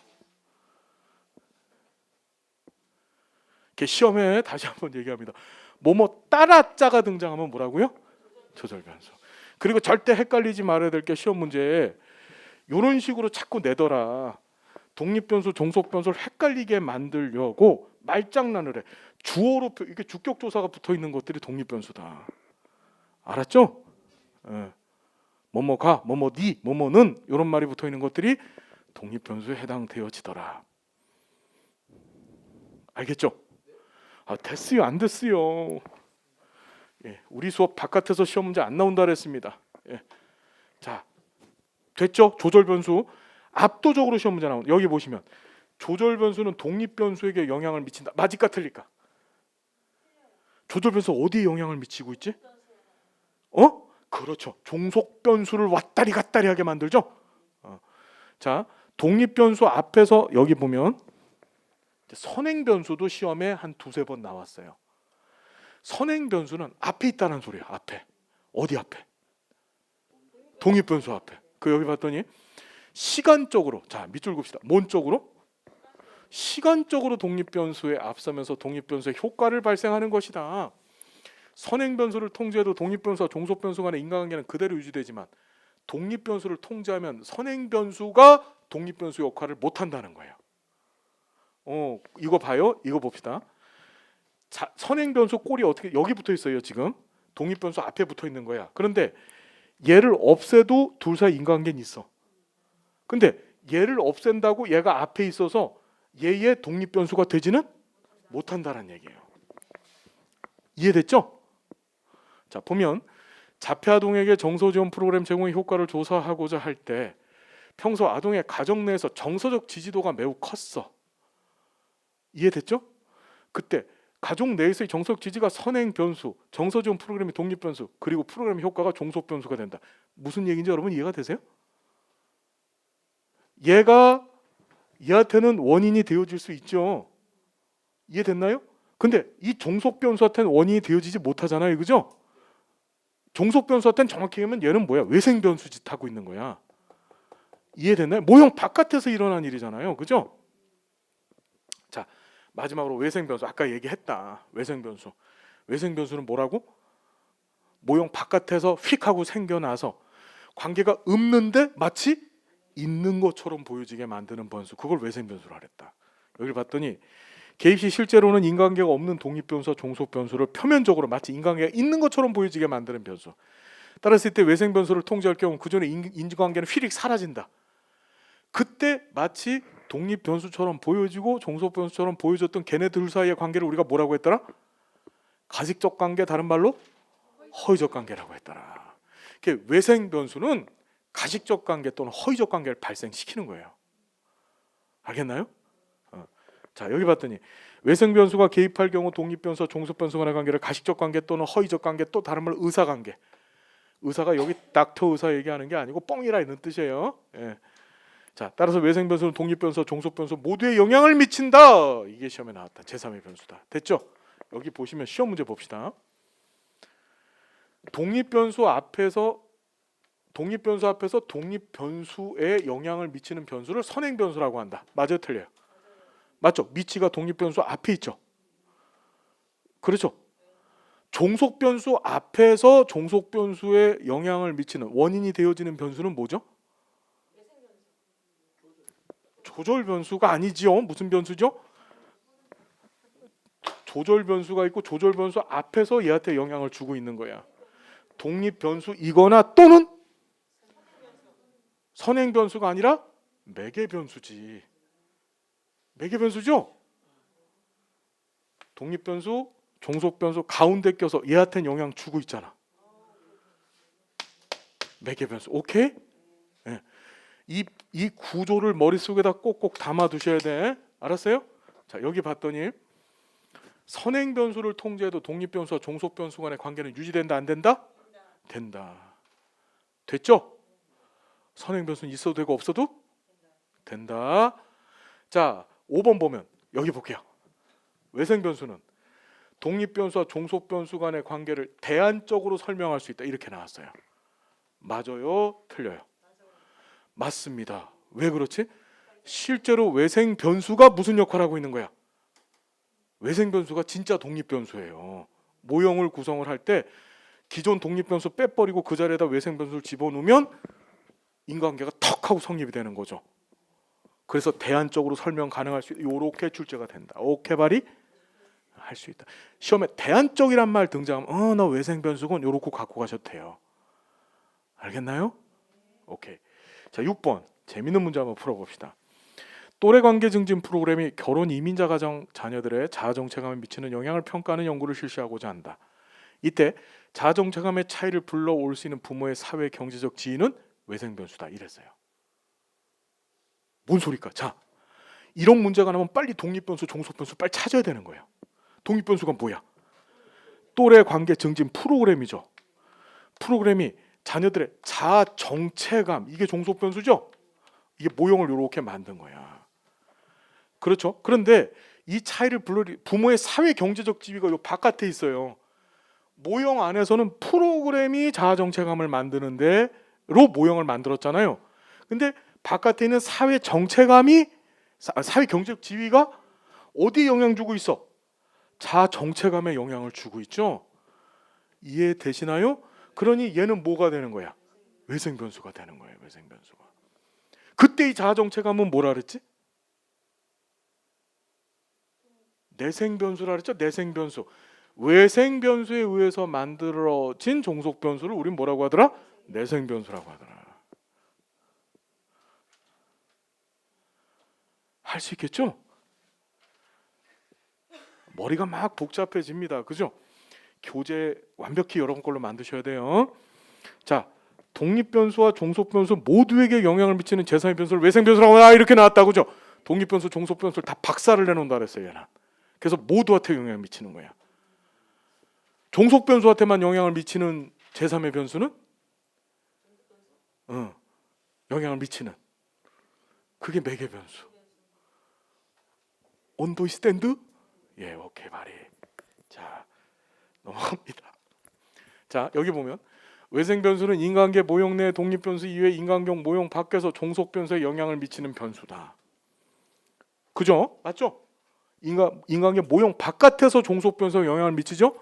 시험에 다시 한번 얘기합니다. 뭐뭐 따라자가 등장하면 뭐라고요? 조절 변수. 그리고 절대 헷갈리지 말아야 될 게 시험 문제에 이런 식으로 자꾸 내더라. 독립 변수, 종속 변수를 헷갈리게 만들려고 말장난을 해. 주어로 이게 주격 조사가 붙어 있는 것들이 독립 변수다. 알았죠? 예. 뭐뭐가, 뭐뭐니, 뭐뭐는 이런 말이 붙어 있는 것들이 독립 변수에 해당되어지더라. 알겠죠? 됐어요, 안 됐어요. 예, 우리 수업 바깥에서 시험 문제 안 나온다 그랬습니다. 예. 자, 됐죠? 조절 변수 압도적으로 시험 문제 나온. 여기 보시면 조절 변수는 독립 변수에게 영향을 미친다. 맞을까 틀릴까? 조절 변수 어디에 영향을 미치고 있지? 그렇죠. 종속 변수를 왔다리 갔다리 하게 만들죠. 자, 독립 변수 앞에서 여기 보면 선행 변수도 시험에 한 두세 번 나왔어요. 선행 변수는 앞에 있다는 소리야. 앞에. 어디 앞에? 독립 변수 앞에. 그 여기 봤더니 시간적으로, 자 밑줄 긋시다. 뭔 쪽으로? 시간적으로 독립 변수에 앞서면서 독립 변수의 효과를 발생하는 것이다. 선행 변수를 통제해도 독립 변수와 종속 변수 간의 인과관계는 그대로 유지되지만 독립 변수를 통제하면 선행 변수가 독립 변수 역할을 못 한다는 거예요. 이거 봐요. 이거 봅시다. 자, 선행 변수 꼴이 어떻게 여기 붙어 있어요. 지금 독립 변수 앞에 붙어 있는 거야. 그런데 얘를 없애도 둘 사이 인과관계는 있어. 근데 얘를 없앤다고 얘가 앞에 있어서 얘의 독립 변수가 되지는 못한다는 얘기예요. 이해됐죠? 자, 보면 자폐 아동에게 정서 지원 프로그램 제공의 효과를 조사하고자 할 때 평소 아동의 가정 내에서 정서적 지지도가 매우 컸어. 이해됐죠? 그때 가족 내에서의 정서적 지지가 선행 변수, 정서 지원 프로그램의 독립 변수, 그리고 프로그램 효과가 종속 변수가 된다. 무슨 얘기인지 여러분 이해가 되세요? 얘가 얘한테는 원인이 되어질 수 있죠. 이해됐나요? 근데 이 종속 변수한테는 원인이 되어지지 못하잖아요. 그죠? 종속 변수한테는 정확히 얘기하면 얘는 뭐야? 외생 변수 짓 하고 있는 거야. 이해됐나요? 모형 바깥에서 일어난 일이잖아요. 그죠? 자, 마지막으로 외생 변수. 아까 얘기했다. 외생 변수. 외생 변수는 뭐라고? 모형 바깥에서 휙 하고 생겨나서 관계가 없는데 마치 있는 것처럼 보여지게 만드는 변수. 그걸 외생 변수로 하랬다. 여기를 봤더니 개입 시 실제로는 인과관계가 없는 독립 변수와 종속 변수를 표면적으로 마치 인과관계가 있는 것처럼 보여지게 만드는 변수. 따랐을 때 외생 변수를 통제할 경우 그전에 인과관계는 휘릭 사라진다. 그때 마치 독립 변수처럼 보여지고 종속 변수처럼 보여졌던 걔네들 사이의 관계를 우리가 뭐라고 했더라? 가식적 관계, 다른 말로 허위적 관계라고 했더라. 외생 변수는 가식적 관계 또는 허위적 관계를 발생시키는 거예요. 알겠나요? 자, 여기 봤더니 외생 변수가 개입할 경우 독립 변수와 종속 변수 간의 관계를 가식적 관계 또는 허위적 관계, 또 다른 말로 의사 관계. 의사가 여기 닥터 의사 얘기하는 게 아니고 뻥이라 있는 뜻이에요. 예. 자, 따라서 외생 변수는 독립 변수와 종속 변수 모두에 영향을 미친다. 이게 시험에 나왔다. 제3의 변수다. 됐죠? 여기 보시면 시험 문제 봅시다. 독립 변수 앞에서 독립 변수에 영향을 미치는 변수를 선행 변수라고 한다. 맞아요, 틀려요? 맞죠? 미치가 독립 변수 앞에 있죠. 그렇죠? 종속 변수 앞에서 종속 변수에 영향을 미치는 원인이 되어지는 변수는 뭐죠? 조절 변수가 아니지요. 무슨 변수죠? 조절 변수가 있고 조절 변수 앞에서 얘한테 영향을 주고 있는 거야. 독립 변수이거나 또는 선행 변수가 아니라 매개 변수지. 매개 변수죠? 독립 변수, 종속 변수 가운데 껴서 얘한테 영향 주고 있잖아. 매개 변수. 오케이? 네. 이 구조를 머릿속에다 꼭꼭 담아 두셔야 돼. 알았어요? 자, 여기 봤더니 선행 변수를 통제해도 독립 변수와 종속 변수 간의 관계는 유지된다, 안 된다? 된다. 됐죠? 선행 변수는 있어도 되고 없어도 된다. 자, 5번 보면 여기 볼게요. 외생 변수는 독립 변수와 종속 변수 간의 관계를 대안적으로 설명할 수 있다. 이렇게 나왔어요. 맞아요? 틀려요? 맞습니다. 왜 그렇지? 실제로 외생 변수가 무슨 역할을 하고 있는 거야? 외생 변수가 진짜 독립 변수예요. 모형을 구성을 할 때 기존 독립 변수 빼버리고 그 자리에다 외생 변수를 집어넣으면 인과관계가 턱 하고 성립이 되는 거죠. 그래서 대안적으로 설명 가능할 수 있다. 요렇게 출제가 된다. 오케이 바리? 할 수 있다. 시험에 대안적이란 말 등장하면 나 외생 변수군 요렇게 갖고 가셔도 돼요. 알겠나요? 오케이. 자, 6번 재밌는 문제 한번 풀어봅시다. 또래 관계 증진 프로그램이 결혼 이민자 가정 자녀들의 자아 정체감에 미치는 영향을 평가하는 연구를 실시하고자 한다. 이때 자아 정체감의 차이를 불러올 수 있는 부모의 사회 경제적 지위는 외생 변수다. 이랬어요. 뭔 소리까? 자, 이런 문제가 나면 빨리 독립 변수, 종속 변수 빨리 찾아야 되는 거예요. 독립 변수가 뭐야? 또래 관계 증진 프로그램이죠. 프로그램이 자녀들의 자아 정체감, 이게 종속 변수죠. 이게 모형을 이렇게 만든 거야. 그렇죠? 그런데 이 차이를 불러리 부모의 사회 경제적 지위가 요 바깥에 있어요. 모형 안에서는 프로그램이 자아 정체감을 만드는 데로 모형을 만들었잖아요. 근데 바깥에 있는 사회 정체감이 사회 경제적 지위가 어디에 영향 주고 있어? 자아 정체감에 영향을 주고 있죠. 이해되시나요? 그러니 얘는 뭐가 되는 거야? 외생 변수가 되는 거예요. 외생 변수가. 그때 이 자아 정체감은 뭐라 그랬지? 내생 변수라 그랬죠? 내생 변수. 외생 변수에 의해서 만들어진 종속 변수를 우린 뭐라고 하더라? 내생 변수라고 하더라. 할 수 있겠죠? 머리가 막 복잡해집니다. 그죠? 교재 완벽히 여러분 걸로 만드셔야 돼요. 자, 독립 변수와 종속 변수 모두에게 영향을 미치는 제3의 변수를 외생 변수라고 이렇게 나왔다. 그죠? 독립 변수, 종속 변수를 다 박살을 내놓는다 그랬어요. 얘는. 그래서 모두한테 영향을 미치는 거야. 종속 변수한테만 영향을 미치는 제3의 변수는 영향을 미치는 그게 매개 변수. 언더스탠드? 예, 오케이 바리. 자, 넘어갑니다. 자, 여기 보면 외생 변수는 인간계 모형 내 독립 변수 이외 인간경 모형 밖에서 종속 변수에 영향을 미치는 변수다. 그죠? 맞죠? 인간계 모형 바깥에서 종속 변수에 영향을 미치죠?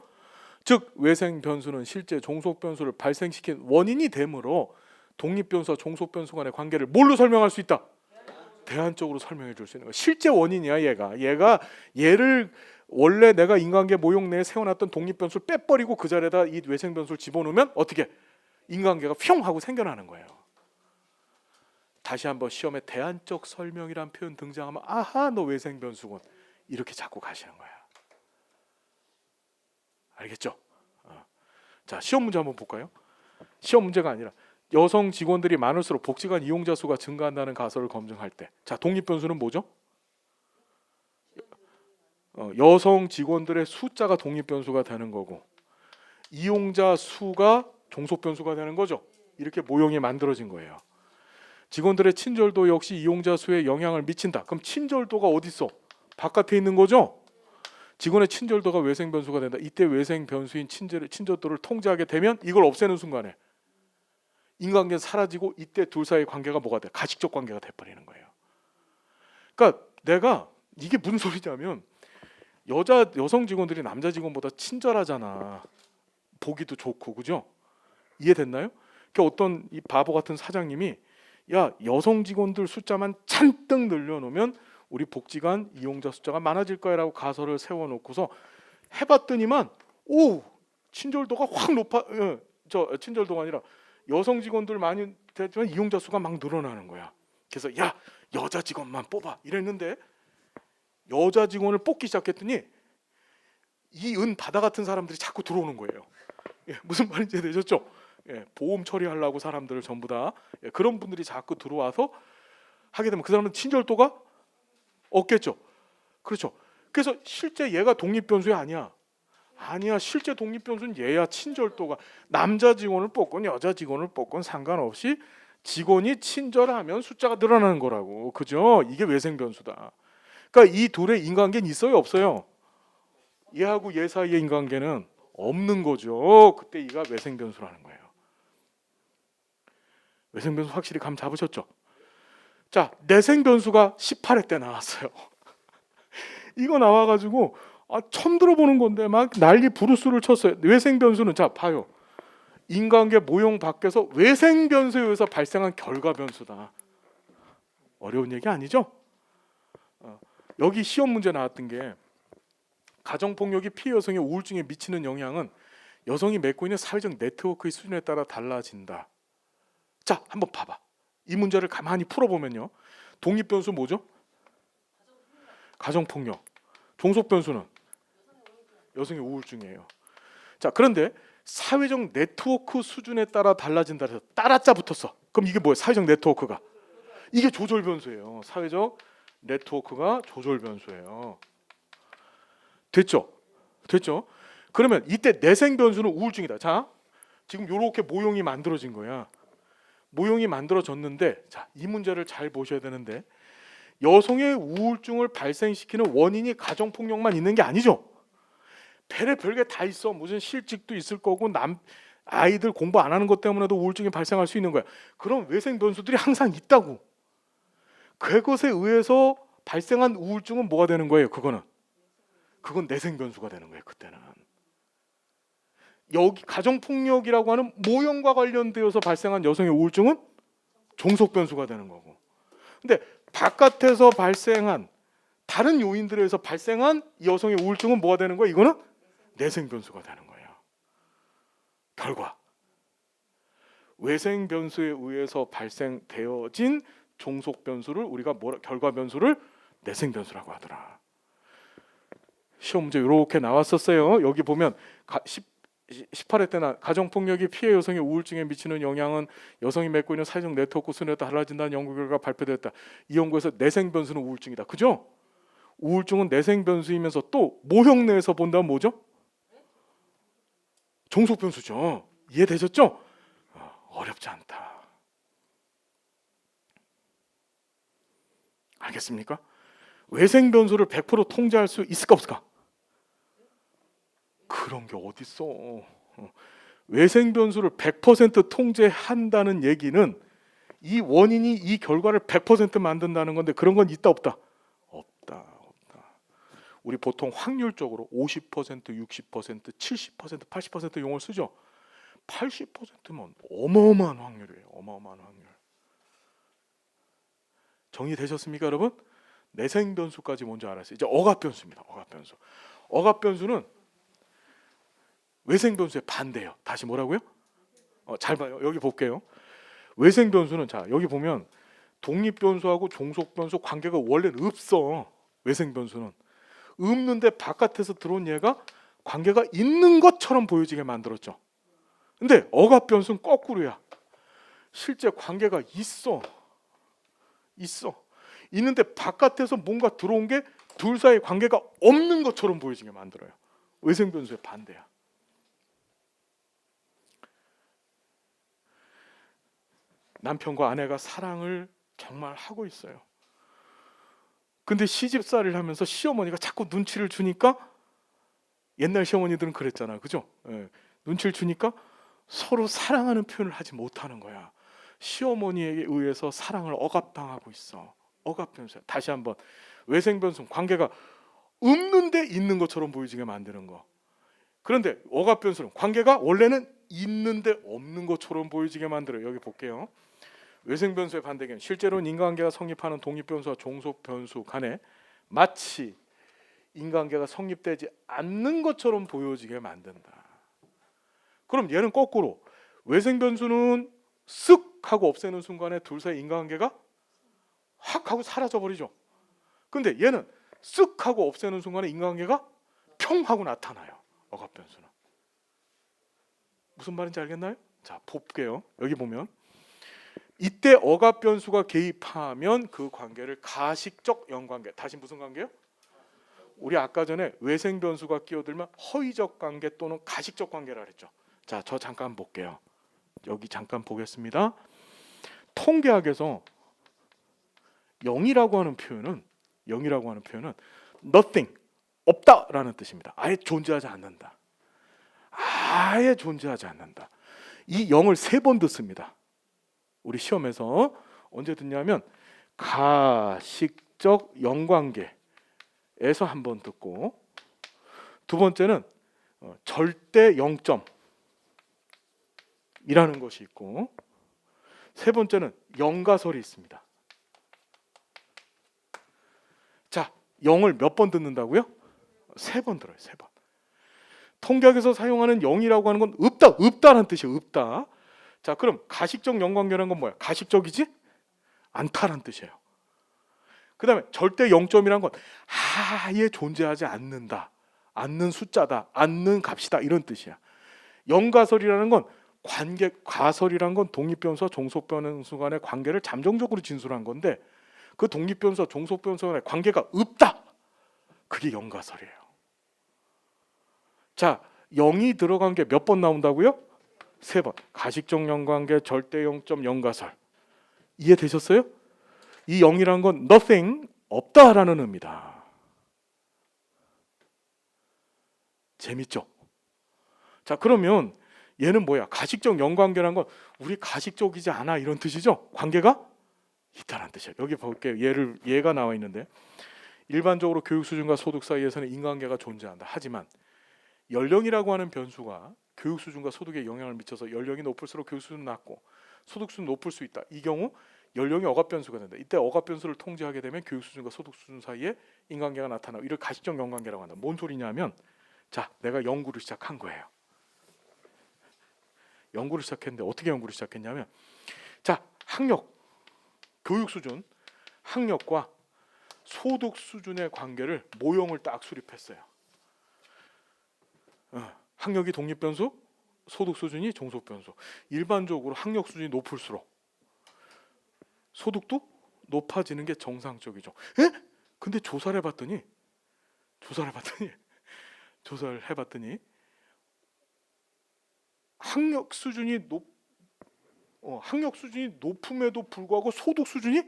즉 외생 변수는 실제 종속 변수를 발생시킨 원인이 되므로 독립 변수와 종속 변수 간의 관계를 뭘로 설명할 수 있다? 대안적으로 설명해 줄 수 있는 거. 실제 원인이야 얘를 원래 내가 인간계 모형 내에 세워놨던 독립 변수를 빼버리고 그 자리에다 이 외생 변수를 집어넣으면 어떻게? 인간계가 휘용 하고 생겨나는 거예요. 다시 한번 시험에 대안적 설명이란 표현 등장하면 아하 너 외생 변수군 이렇게 자꾸 가시는 거야. 알겠죠? 자, 시험 문제 한번 볼까요? 시험 문제가 아니라 여성 직원들이 많을수록 복지관 이용자 수가 증가한다는 가설을 검증할 때, 자 독립 변수는 뭐죠? 여성 직원들의 숫자가 독립 변수가 되는 거고 이용자 수가 종속 변수가 되는 거죠. 이렇게 모형이 만들어진 거예요. 직원들의 친절도 역시 이용자 수에 영향을 미친다. 그럼 친절도가 어디 있어? 바깥에 있는 거죠. 직원의 친절도가 외생 변수가 된다. 이때 외생 변수인 친절도를 통제하게 되면 이걸 없애는 순간에 인간관계는 사라지고 이때 둘 사이의 관계가 뭐가 돼? 가식적 관계가 돼버리는 거예요. 그러니까 내가 이게 무슨 소리냐면 여성 직원들이 남자 직원보다 친절하잖아. 보기도 좋고 그죠? 이해됐나요? 그러니까 어떤 이 바보 같은 사장님이 야 여성 직원들 숫자만 잔뜩 늘려놓으면 우리 복지관 이용자 숫자가 많아질 거야라고 가설을 세워놓고서 해봤더니만 오 친절도가 확 높아. 친절도가 아니라 여성 직원들 많이 되지만 이용자 수가 막 늘어나는 거야. 그래서 야 여자 직원만 뽑아 이랬는데 여자 직원을 뽑기 시작했더니 이 은 바다 같은 사람들이 자꾸 들어오는 거예요. 무슨 말인지 되셨죠? 보험 처리하려고 사람들을 전부 다 그런 분들이 자꾸 들어와서 하게 되면 그 사람은 친절도가 없겠죠. 그렇죠. 그래서 실제 얘가 독립 변수야 아니야. 실제 독립 변수는 얘야. 친절도가 남자 직원을 뽑건 여자 직원을 뽑건 상관없이 직원이 친절하면 숫자가 늘어나는 거라고. 그죠? 이게 외생 변수다. 그러니까 이 둘의 인간관계는 있어요, 없어요? 얘하고 얘 사이의 인간관계는 없는 거죠. 그때 이가 외생 변수라는 거예요. 외생 변수 확실히 감 잡으셨죠? 자, 내생 변수가 18회 때 나왔어요. 이거 나와가지고 처음 들어보는 건데 막 난리 부르스를 쳤어요. 외생 변수는 자 봐요. 인간관계 모형 밖에서 외생 변수에 의해서 발생한 결과 변수다. 어려운 얘기 아니죠? 여기 시험 문제 나왔던 게 가정폭력이 피해 여성의 우울증에 미치는 영향은 여성이 맺고 있는 사회적 네트워크의 수준에 따라 달라진다. 자, 한번 봐봐. 이 문제를 가만히 풀어보면요. 독립 변수 뭐죠? 가정폭력. 종속 변수는 여성의 우울증이에요. 자, 그런데 사회적 네트워크 수준에 따라 달라진다 해서 따라자 붙었어. 그럼 이게 뭐예요? 사회적 네트워크가. 이게 조절 변수예요. 사회적 네트워크가 조절 변수예요. 됐죠? 됐죠? 그러면 이때 내생 변수는 우울증이다. 자, 지금 이렇게 모형이 만들어진 거야. 모형이 만들어졌는데 자, 이 문제를 잘 보셔야 되는데 여성의 우울증을 발생시키는 원인이 가정폭력만 있는 게 아니죠. 별게 다 있어. 무슨 실직도 있을 거고 아이들 공부 안 하는 것 때문에도 우울증이 발생할 수 있는 거야. 그런 외생 변수들이 항상 있다고. 그것에 의해서 발생한 우울증은 뭐가 되는 거예요? 그건 내생 변수가 되는 거예요. 그때는. 여기 가정폭력이라고 하는 모형과 관련되어서 발생한 여성의 우울증은 종속 변수가 되는 거고. 근데 바깥에서 발생한 다른 요인들에 의해서 발생한 여성의 우울증은 뭐가 되는 거예요? 이거는 내생 변수가 되는 거예요. 결과 외생 변수에 의해서 발생되어진 종속 변수를 우리가 결과 변수를 내생 변수라고 하더라. 시험 문제 이렇게 나왔었어요. 여기 보면 18회 때나 가정폭력이 피해 여성의 우울증에 미치는 영향은 여성이 맺고 있는 사회적 네트워크 수준에 따라 달라진다는 연구 결과가 발표되었다. 이 연구에서 내생 변수는 우울증이다. 그죠? 우울증은 내생 변수이면서 또 모형 내에서 본다면 뭐죠? 종속 변수죠. 이해되셨죠? 어렵지 않다. 알겠습니까? 외생 변수를 100% 통제할 수 있을까 없을까? 그런 게 어딨어. 외생 변수를 100% 통제한다는 얘기는 이 원인이 이 결과를 100% 만든다는 건데 그런 건 있다 없다? 없다. 우리 보통 확률적으로 50%, 60%, 70%, 80% 용어를 쓰죠. 80%면 어마어마한 확률이에요. 어마어마한 확률. 정리되셨습니까, 여러분? 내생 변수까지 뭔지 알았어요. 이제 억압 변수입니다. 억압 변수. 억압 변수는 외생 변수의 반대예요. 다시 뭐라고요? 잘 봐요. 여기 볼게요. 외생 변수는 자 여기 보면 독립 변수하고 종속 변수 관계가 원래는 없어. 외생 변수는 없는데 바깥에서 들어온 얘가 관계가 있는 것처럼 보여지게 만들었죠. 근데 억압 변수는 거꾸로야. 실제 관계가 있어. 있는데 바깥에서 뭔가 들어온 게 둘 사이 관계가 없는 것처럼 보여지게 만들어요. 외생변수의 반대야. 남편과 아내가 사랑을 정말 하고 있어요. 근데 시집살이를 하면서 시어머니가 자꾸 눈치를 주니까, 옛날 시어머니들은 그랬잖아요, 그죠? 예, 눈치를 주니까 서로 사랑하는 표현을 하지 못하는 거야. 시어머니에게 의해서 사랑을 억압당하고 있어. 억압변수야. 다시 한번, 외생변수, 관계가 없는데 있는 것처럼 보이지게 만드는 거. 그런데 억압변수는 관계가 원래는 있는데 없는 것처럼 보이지게 만들어요. 여기 볼게요. 외생변수의 반대견, 실제로는 인간관계가 성립하는 독립변수와 종속변수 간에 마치 인간관계가 성립되지 않는 것처럼 보여지게 만든다. 그럼 얘는 거꾸로, 외생변수는 쓱 하고 없애는 순간에 둘 사이 인간관계가 확 하고 사라져버리죠. 근데 얘는 쓱 하고 없애는 순간에 인간관계가 평 하고 나타나요. 억압변수는. 무슨 말인지 알겠나요? 자, 볼게요. 여기 보면 이때 억압변수가 개입하면 그 관계를 가식적 영관계, 다시 무슨 관계요? 우리 아까 전에 외생변수가 끼어들면 허위적 관계 또는 가식적 관계라 그랬죠. 자, 저 잠깐 볼게요. 여기 잠깐 보겠습니다. 통계학에서 영이라고 하는 표현은 nothing, 없다라는 뜻입니다. 아예 존재하지 않는다. 아예 존재하지 않는다. 이 영을 3번 듣습니다. 우리 시험에서 언제 듣냐면 가식적 영관계에서 한 번 듣고, 두 번째는 절대 0점이라는 것이 있고, 세 번째는 영가설이 있습니다. 자, 0을 몇 번 듣는다고요? 3번 들어요. 3번. 통계학에서 사용하는 0이라고 하는 건 없다라는 뜻이에요. 없다. 자, 그럼 가식적 영관계라는 건 뭐야? 가식적이지 않다라는 뜻이에요. 그 다음에 절대 0점이라는 건 아예 존재하지 않는다, 않는 숫자다, 않는 값이다, 이런 뜻이야. 영가설이라는 건 관계, 가설이라는 건 독립변수와 종속변수 간의 관계를 잠정적으로 진술한 건데, 그 독립변수와 종속변수 간의 관계가 없다, 그게 영가설이에요. 자, 0이 들어간 게 몇 번 나온다고요? 3번. 가식적 영관계, 절대 0점, 영가설. 이해되셨어요? 이 0이라는 건 nothing, 없다라는 의미다. 재밌죠? 자, 그러면 얘는 뭐야? 가식적 영관계라는 건 우리 가식적이지 않아, 이런 뜻이죠? 관계가 있다는 뜻이에요. 여기 볼게요. 얘가 나와 있는데, 일반적으로 교육 수준과 소득 사이에서는 인간관계가 존재한다. 하지만 연령이라고 하는 변수가 교육 수준과 소득에 영향을 미쳐서 연령이 높을수록 교육 수준은 낮고 소득 수준은 높을 수 있다. 이 경우 연령이 억압 변수가 된다. 이때 억압 변수를 통제하게 되면 교육 수준과 소득 수준 사이에 인간관계가 나타나고, 이를 가식적 영관계라고 한다. 뭔 소리냐면, 자, 내가 연구를 시작한 거예요. 연구를 시작했는데 어떻게 연구를 시작했냐면, 자, 학력, 교육 수준, 학력과 소득 수준의 관계를 모형을 딱 수립했어요. 학력이 독립변수, 소득 수준이 종속변수. 일반적으로 학력 수준이 높을수록 소득도 높아지는 게 정상적이죠. 에? 근데 조사를 해봤더니 학력 수준이 높음에도 불구하고 소득 수준이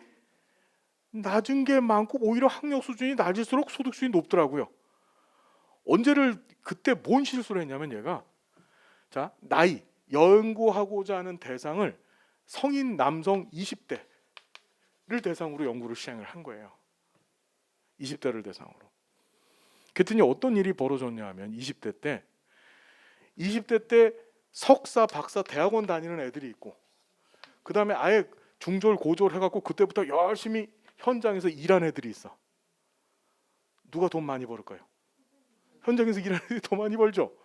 낮은 게 많고, 오히려 학력 수준이 낮을수록 소득 수준이 높더라고요. 그때 뭔 실수를 했냐면, 얘가, 자, 나이, 연구하고자 하는 대상을 성인 남성 20대를 대상으로 연구를 시행을 한 거예요. 20대를 대상으로. 그랬더니 어떤 일이 벌어졌냐 하면, 20대 때 석사, 박사, 대학원 다니는 애들이 있고, 그 다음에 아예 중졸, 고졸 해갖고 그때부터 열심히 현장에서 일한 애들이 있어. 누가 돈 많이 벌을까요? 현장에서 일하는 애들이 더 많이 벌죠.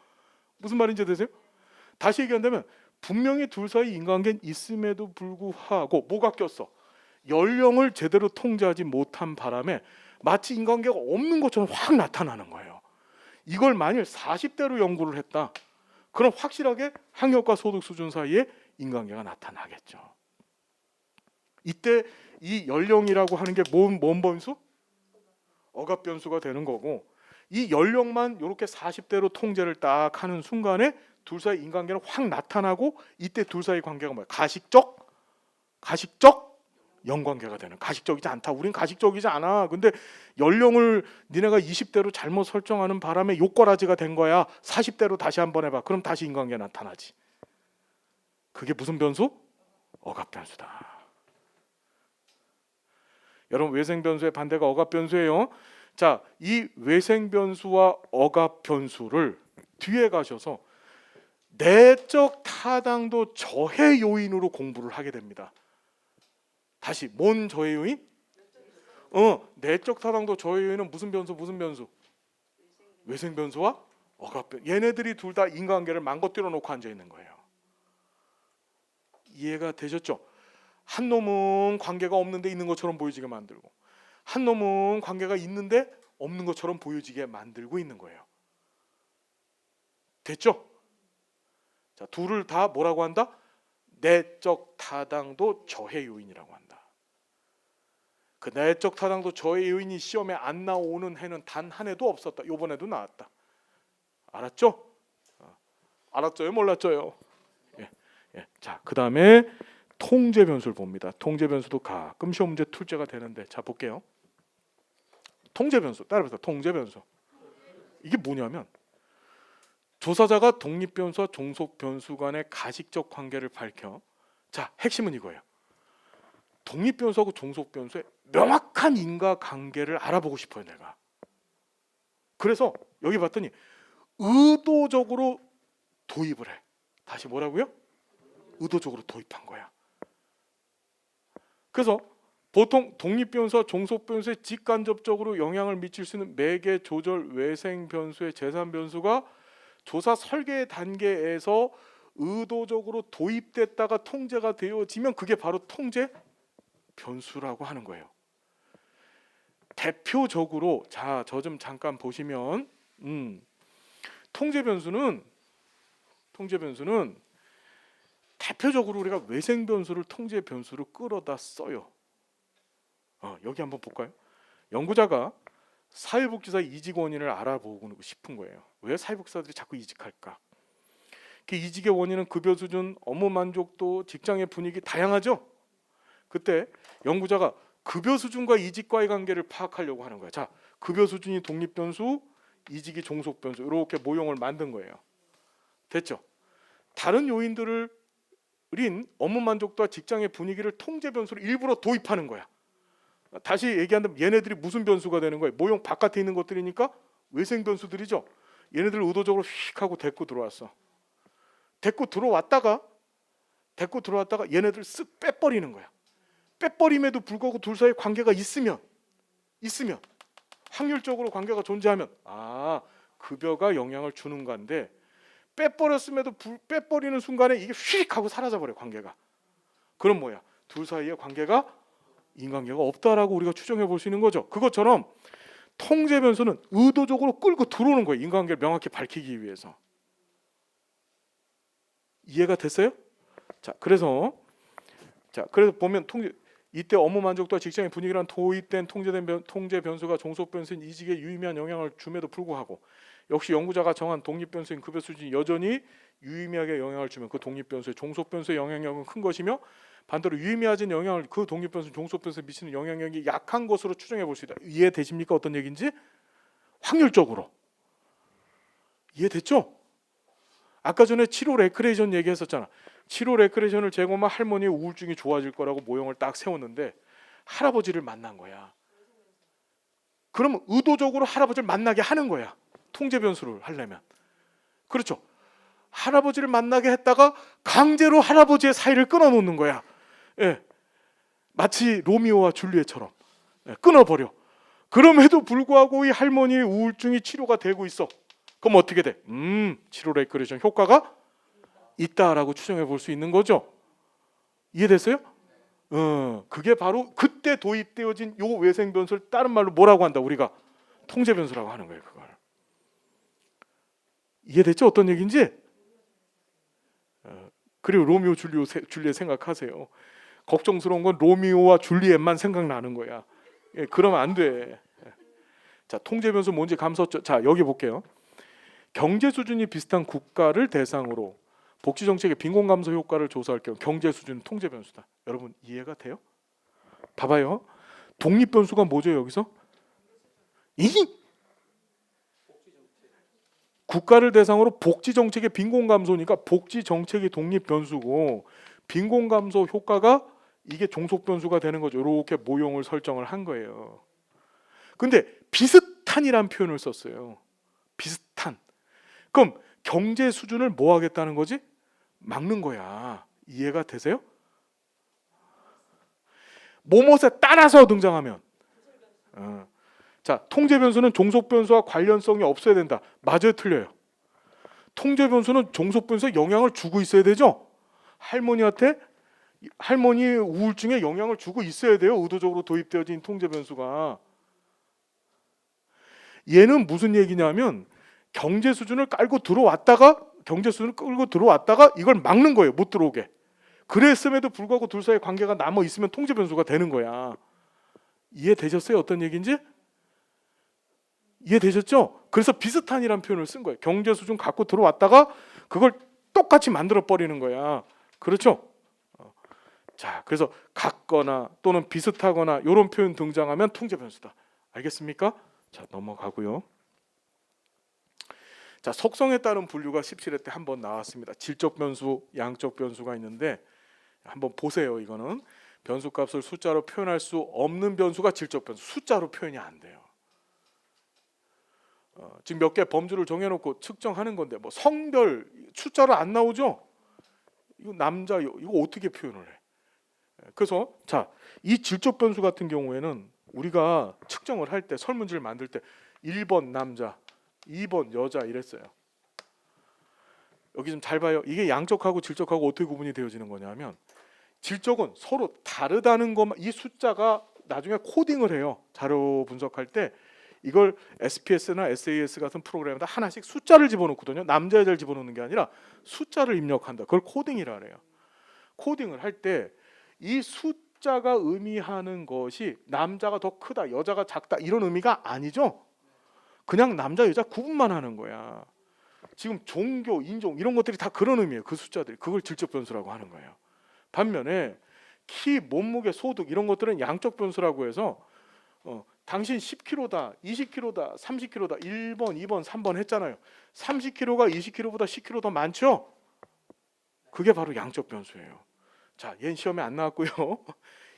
무슨 말인지 되세요? 다시 얘기한다면, 분명히 둘 사이 인간관계는 있음에도 불구하고 뭐가 꼈어? 연령을 제대로 통제하지 못한 바람에 마치 인간관계가 없는 것처럼 확 나타나는 거예요. 이걸 만일 40대로 연구를 했다, 그럼 확실하게 학력과 소득 수준 사이에 인간관계가 나타나겠죠. 이때 이 연령이라고 하는 게 뭔 변수? 억압 변수가 되는 거고, 이 연령만 이렇게 40대로 통제를 딱 하는 순간에 둘 사이 인관계는 확 나타나고, 이때 둘 사이 관계가 뭐야? 가식적 연관계가 되는. 가식적이지 않다. 우린 가식적이지 않아. 근데 연령을 니네가 20대로 잘못 설정하는 바람에 욕거라지가 된 거야. 40대로 다시 한번 해봐. 그럼 다시 인관계 나타나지. 그게 무슨 변수? 억압 변수다. 여러분, 외생 변수의 반대가 억압 변수예요. 자, 이 외생 변수와 억압 변수를 뒤에 가셔서 내적 타당도 저해 요인으로 공부를 하게 됩니다. 다시, 뭔 저해 요인? 내적 타당도 저해 요인은 무슨 변수? 외생 변수와 억압 변수. 얘네들이 둘 다 인과관계를 망가뜨려 놓고 앉아 있는 거예요. 이해가 되셨죠? 한 놈은 관계가 없는데 있는 것처럼 보여지게 만들고, 한 놈은 관계가 있는데 없는 것처럼 보여지게 만들고 있는 거예요. 됐죠? 자, 둘을 다 뭐라고 한다? 내적 타당도 저해 요인이라고 한다. 그 내적 타당도 저해 요인이 시험에 안 나오는 해는 단 한 해도 없었다. 이번에도 나왔다. 알았죠? 알았죠요? 몰랐죠요? 예. 자, 그 다음에 통제 변수를 봅니다. 통제 변수도 가끔 시험 문제 출제가 되는데, 자 볼게요. 통제 변수 따라해보세요. 통제 변수. 이게 뭐냐면, 조사자가 독립 변수와 종속 변수 간의 가식적 관계를 밝혀. 자, 핵심은 이거예요. 독립 변수하고 종속 변수의 명확한 인과 관계를 알아보고 싶어요, 내가. 그래서 여기 봤더니 의도적으로 도입을 해. 다시 뭐라고요? 의도적으로 도입한 거야. 그래서 보통 독립 변수와 종속 변수에 직간접적으로 영향을 미칠 수 있는 매개 조절 외생 변수의 제산 변수가 조사 설계 단계에서 의도적으로 도입됐다가 통제가 되어지면 그게 바로 통제 변수라고 하는 거예요. 대표적으로, 자, 저 좀 잠깐 보시면, 통제 변수는 대표적으로 우리가 외생 변수를 통제 변수로 끌어다 써요. 여기 한번 볼까요? 연구자가 사회복지사 이직 원인을 알아보고 싶은 거예요. 왜 사회복지사들이 자꾸 이직할까? 그 이직의 원인은 급여 수준, 업무 만족도, 직장의 분위기 다양하죠. 그때 연구자가 급여 수준과 이직과의 관계를 파악하려고 하는 거야. 자, 급여 수준이 독립 변수, 이직이 종속 변수, 이렇게 모형을 만든 거예요. 됐죠? 다른 요인들을 업무 만족도와 직장의 분위기를 통제 변수로 일부러 도입하는 거야. 다시 얘기한다면 얘네들이 무슨 변수가 되는 거예요? 모형 바깥에 있는 것들이니까 외생 변수들이죠. 얘네들 의도적으로 휙 하고 데리고 들어왔어. 데리고 들어왔다가 얘네들 쓱 빼버리는 거야. 빼버림에도 불구하고 둘 사이 관계가 있으면 확률적으로 관계가 존재하면, 급여가 영향을 주는 건데, 빼버리는 순간에 이게 휙 하고 사라져버려, 관계가. 그럼 뭐야? 둘 사이의 관계가 인관계가 없다라고 우리가 추정해 볼 수 있는 거죠. 그것처럼 통제 변수는 의도적으로 끌고 들어오는 거예요. 인관계를 명확히 밝히기 위해서. 이해가 됐어요? 자, 그래서 보면 이때 업무 만족도와 직장의 분위기란 도입된 통제 변수가 종속 변수인 이직에 유의미한 영향을 줌에도 불구하고, 역시 연구자가 정한 독립 변수인 급여 수준이 여전히 유의미하게 영향을 주면 그 독립 변수의 종속 변수의 영향력은 큰 것이며, 반대로 유의미하진 영향을 그 독립 변수 종속 변수에 미치는 영향력이 약한 것으로 추정해 볼 수 있다. 이해되십니까? 어떤 얘기인지? 확률적으로. 이해됐죠? 아까 전에 치료 레크레이션 얘기했었잖아. 치료 레크레이션을 제공하면 할머니의 우울증이 좋아질 거라고 모형을 딱 세웠는데 할아버지를 만난 거야. 그러면 의도적으로 할아버지를 만나게 하는 거야. 통제 변수를 하려면. 그렇죠? 할아버지를 만나게 했다가 강제로 할아버지의 사이를 끊어놓는 거야. 예. 마치 로미오와 줄리엣처럼 끊어버려. 그럼에도 불구하고 이 할머니의 우울증이 치료가 되고 있어. 그럼 어떻게 돼? 치료 레크레이션 효과가 있다라고 추정해 볼 수 있는 거죠. 이해됐어요? 그게 바로 그때 도입되어진 요 외생 변수를 다른 말로 뭐라고 한다? 우리가 통제 변수라고 하는 거예요. 그걸. 이해됐죠? 어떤 얘기인지? 그리고 로미오 줄리엣 생각하세요. 걱정스러운 건 로미오와 줄리엣만 생각나는 거야. 예, 그러면 안 돼. 자, 통제 변수 뭔지 감섰죠. 자, 여기 볼게요. 경제 수준이 비슷한 국가를 대상으로 복지 정책의 빈곤 감소 효과를 조사할 경우 경제 수준 통제 변수다. 여러분 이해가 돼요? 봐봐요. 독립 변수가 뭐죠 여기서? 이 국가를 대상으로 복지 정책의 빈곤 감소니까 복지 정책이 독립 변수고 빈곤 감소 효과가 이게 종속 변수가 되는 거죠. 이렇게 모형을 설정을 한 거예요. 근데 비슷한이란 표현을 썼어요. 비슷한. 그럼 경제 수준을 뭐 하겠다는 거지? 막는 거야. 이해가 되세요? 뭐뭇에 따라서 등장하면 자, 통제 변수는 종속 변수와 관련성이 없어야 된다. 맞아요, 틀려요? 통제 변수는 종속 변수에 영향을 주고 있어야 되죠. 할머니 우울증에 영향을 주고 있어야 돼요. 의도적으로 도입되어진 통제 변수가. 얘는 무슨 얘기냐면 경제 수준을 끌고 들어왔다가 이걸 막는 거예요. 못 들어오게. 그랬음에도 불구하고 둘 사이의 관계가 남아 있으면 통제 변수가 되는 거야. 이해되셨어요? 어떤 얘기인지? 이해되셨죠? 그래서 비슷한이라는 표현을 쓴 거예요. 경제 수준 갖고 들어왔다가 그걸 똑같이 만들어 버리는 거야. 그렇죠? 자, 그래서 같거나 또는 비슷하거나 이런 표현 등장하면 통제 변수다. 알겠습니까? 자, 넘어가고요. 자, 속성에 따른 분류가 17회 때 한번 나왔습니다. 질적 변수, 양적 변수가 있는데 한번 보세요. 이거는 변수값을 숫자로 표현할 수 없는 변수가 질적 변수. 숫자로 표현이 안 돼요. 지금 몇 개 범주를 정해놓고 측정하는 건데 뭐 성별 숫자로 안 나오죠? 이거 남자 이거 어떻게 표현을 해? 그래서 자, 이 질적 변수 같은 경우에는 우리가 측정을 할 때 설문지를 만들 때 1번 남자, 2번 여자 이랬어요. 여기 좀 잘 봐요. 이게 양적하고 질적하고 어떻게 구분이 되어지는 거냐면 질적은 서로 다르다는 것만 이 숫자가 나중에 코딩을 해요. 자료 분석할 때 이걸 SPS나 SAS 같은 프로그램에다 하나씩 숫자를 집어넣거든요. 남자 여자를 집어넣는 게 아니라 숫자를 입력한다. 그걸 코딩이라 그래요. 코딩을 할 때 이 숫자가 의미하는 것이 남자가 더 크다, 여자가 작다 이런 의미가 아니죠. 그냥 남자 여자 구분만 하는 거야. 지금 종교, 인종 이런 것들이 다 그런 의미예요. 그 숫자들이. 그걸 질적 변수라고 하는 거예요. 반면에 키, 몸무게, 소득 이런 것들은 양적 변수라고 해서 당신 10kg다, 20kg다, 30kg다 1번, 2번, 3번 했잖아요. 30kg가 20kg보다 10kg 더 많죠? 그게 바로 양적 변수예요. 자, 얘는 시험에 안 나왔고요.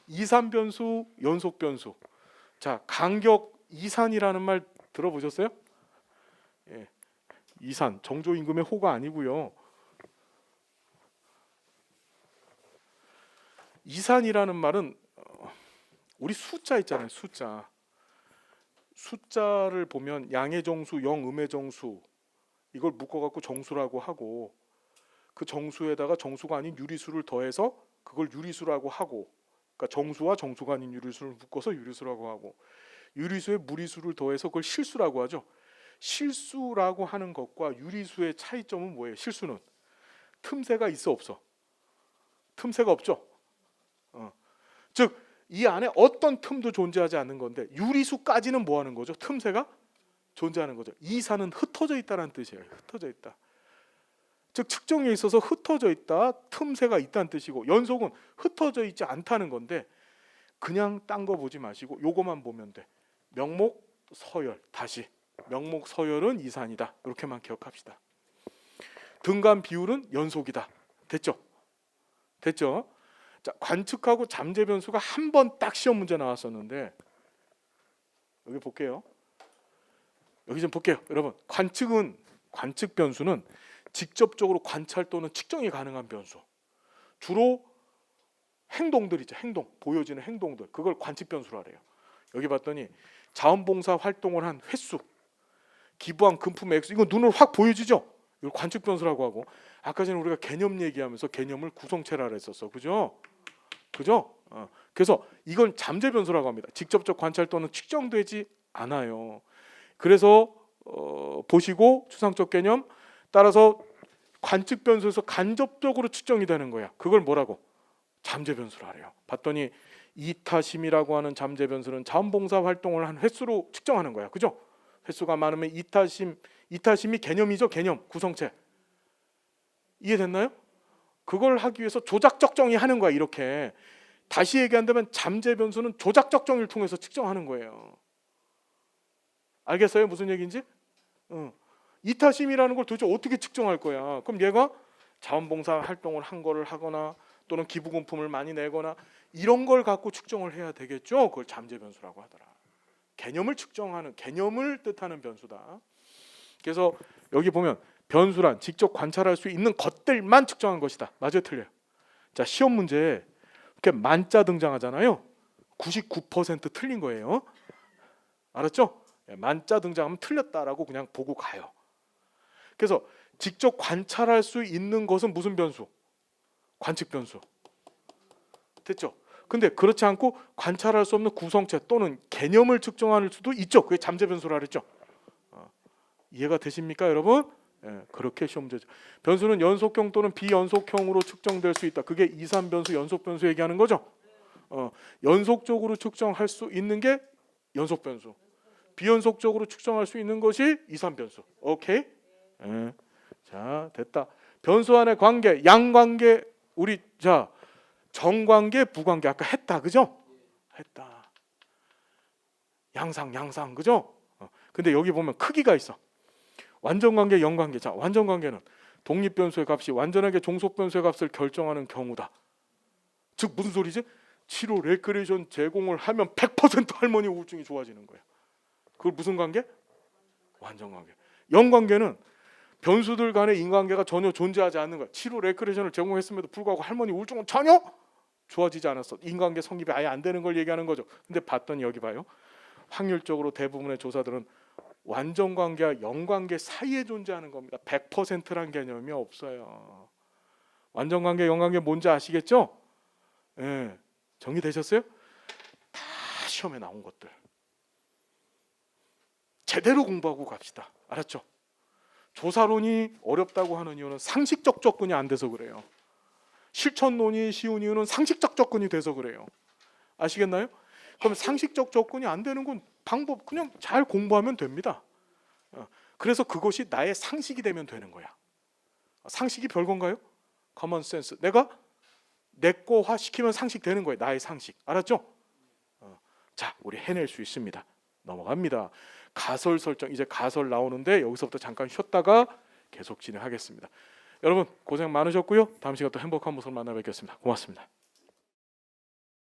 이산 변수, 연속 변수. 자, 간격 이산이라는 말 들어보셨어요? 예. 이산, 정조 임금의 호가 아니고요. 이산이라는 말은 우리 숫자 있잖아요. 숫자를 보면 양의 정수, 영음의 정수 이걸 묶어갖고 정수라고 하고 그 정수에다가 정수가 아닌 유리수를 더해서 그걸 유리수라고 하고 그러니까 정수와 정수가 아닌 유리수를 묶어서 유리수라고 하고 유리수에 무리수를 더해서 그걸 실수라고 하죠. 실수라고 하는 것과 유리수의 차이점은 뭐예요? 실수는 틈새가 있어 없어? 틈새가 없죠. 즉 이 안에 어떤 틈도 존재하지 않는 건데 유리수까지는 뭐 하는 거죠? 틈새가 존재하는 거죠. 이산은 흩어져 있다는 뜻이에요. 흩어져 있다. 즉 측정에 있어서 흩어져 있다, 틈새가 있다는 뜻이고 연속은 흩어져 있지 않다는 건데 그냥 딴 거 보지 마시고 요거만 보면 돼. 명목, 서열. 다시 명목, 서열은 이산이다. 이렇게만 기억합시다. 등간 비율은 연속이다. 됐죠? 됐죠? 자, 관측하고 잠재 변수가 한 번 딱 시험 문제 나왔었는데 여기 볼게요. 여기 좀 볼게요. 여러분, 관측 변수는 직접적으로 관찰 또는 측정이 가능한 변수. 주로 행동들이죠. 보여지는 행동들. 그걸 관측 변수라 그래요. 여기 봤더니 자원봉사 활동을 한 횟수, 기부한 금품의 액수, 이거 눈으로 확 보여지죠. 이걸 관측 변수라고 하고 아까 전에 우리가 개념 얘기하면서 개념을 구성체라 그랬었어. 그죠? 그래서 이건 잠재 변수라고 합니다. 직접적 관찰 또는 측정되지 않아요. 그래서 보시고 추상적 개념 따라서 관측 변수에서 간접적으로 측정이 되는 거야. 그걸 뭐라고? 잠재 변수라래요. 봤더니 이타심이라고 하는 잠재 변수는 자원봉사 활동을 한 횟수로 측정하는 거야. 그죠? 횟수가 많으면 이타심이 개념이죠. 개념, 구성체. 이해됐나요? 그걸 하기 위해서 조작적 정의하는 거야. 이렇게. 다시 얘기한다면 잠재 변수는 조작적 정의를 통해서 측정하는 거예요. 알겠어요? 무슨 얘기인지? 이타심이라는 걸 도대체 어떻게 측정할 거야? 그럼 얘가 자원봉사 활동을 한 거를 하거나 또는 기부금품을 많이 내거나 이런 걸 갖고 측정을 해야 되겠죠. 그걸 잠재 변수라고 하더라. 개념을 측정하는, 개념을 뜻하는 변수다. 그래서 여기 보면 변수란 직접 관찰할 수 있는 것들만 측정한 것이다. 맞아요, 틀려요? 자, 시험 문제에 이렇게 만자 등장하잖아요. 99% 틀린 거예요. 알았죠? 만자 등장하면 틀렸다라고 그냥 보고 가요. 그래서 직접 관찰할 수 있는 것은 무슨 변수? 관측 변수. 됐죠? 근데 그렇지 않고 관찰할 수 없는 구성체 또는 개념을 측정할 수도 있죠. 그게 잠재 변수라 그랬죠. 이해가 되십니까, 여러분? 예, 그렇게 시험 문제죠. 변수는 연속형 또는 비연속형으로 측정될 수 있다. 그게 2, 3변수, 연속 변수 얘기하는 거죠. 연속적으로 측정할 수 있는 게 연속 변수. 비연속적으로 측정할 수 있는 것이 2, 3변수. 오케이? 예. 자, 됐다. 변수 안의 관계, 양관계, 우리 자 정관계, 부관계 아까 했다, 그죠? 했다. 양상, 그죠? 근데 여기 보면 크기가 있어. 완전관계, 연관계. 자, 완전관계는 독립변수의 값이 완전하게 종속변수의 값을 결정하는 경우다. 즉 무슨 소리지? 치료 레크레이션 제공을 하면 100% 할머니 우울증이 좋아지는 거야. 그걸 무슨 관계? 완전관계. 연관계는 변수들 간의 인관계가 전혀 존재하지 않는 거야. 치료 레크레이션을 제공했음에도 불구하고 할머니 우울증은 전혀 좋아지지 않았어. 인관계 성립이 아예 안 되는 걸 얘기하는 거죠. 근데 봤더니 여기 봐요. 확률적으로 대부분의 조사들은 완전관계와 연관계 사이에 존재하는 겁니다. 100%란 개념이 없어요. 완전관계, 연관계 뭔지 아시겠죠? 예, 정리되셨어요? 다 시험에 나온 것들. 제대로 공부하고 갑시다. 알았죠? 조사론이 어렵다고 하는 이유는 상식적 접근이 안 돼서 그래요. 실천론이 쉬운 이유는 상식적 접근이 돼서 그래요. 아시겠나요? 그럼 상식적 접근이 안 되는 건 방법 그냥 잘 공부하면 됩니다. 그래서 그것이 나의 상식이 되면 되는 거야. 상식이 별건가요? 커먼 센스. 내가 내 거화 시키면 상식 되는 거예요. 나의 상식. 알았죠? 자, 우리 해낼 수 있습니다. 넘어갑니다. 가설 설정. 이제 가설 나오는데 여기서부터 잠깐 쉬었다가 계속 진행하겠습니다. 여러분 고생 많으셨고요. 다음 시간 또 행복한 모습 만나 뵙겠습니다. 고맙습니다.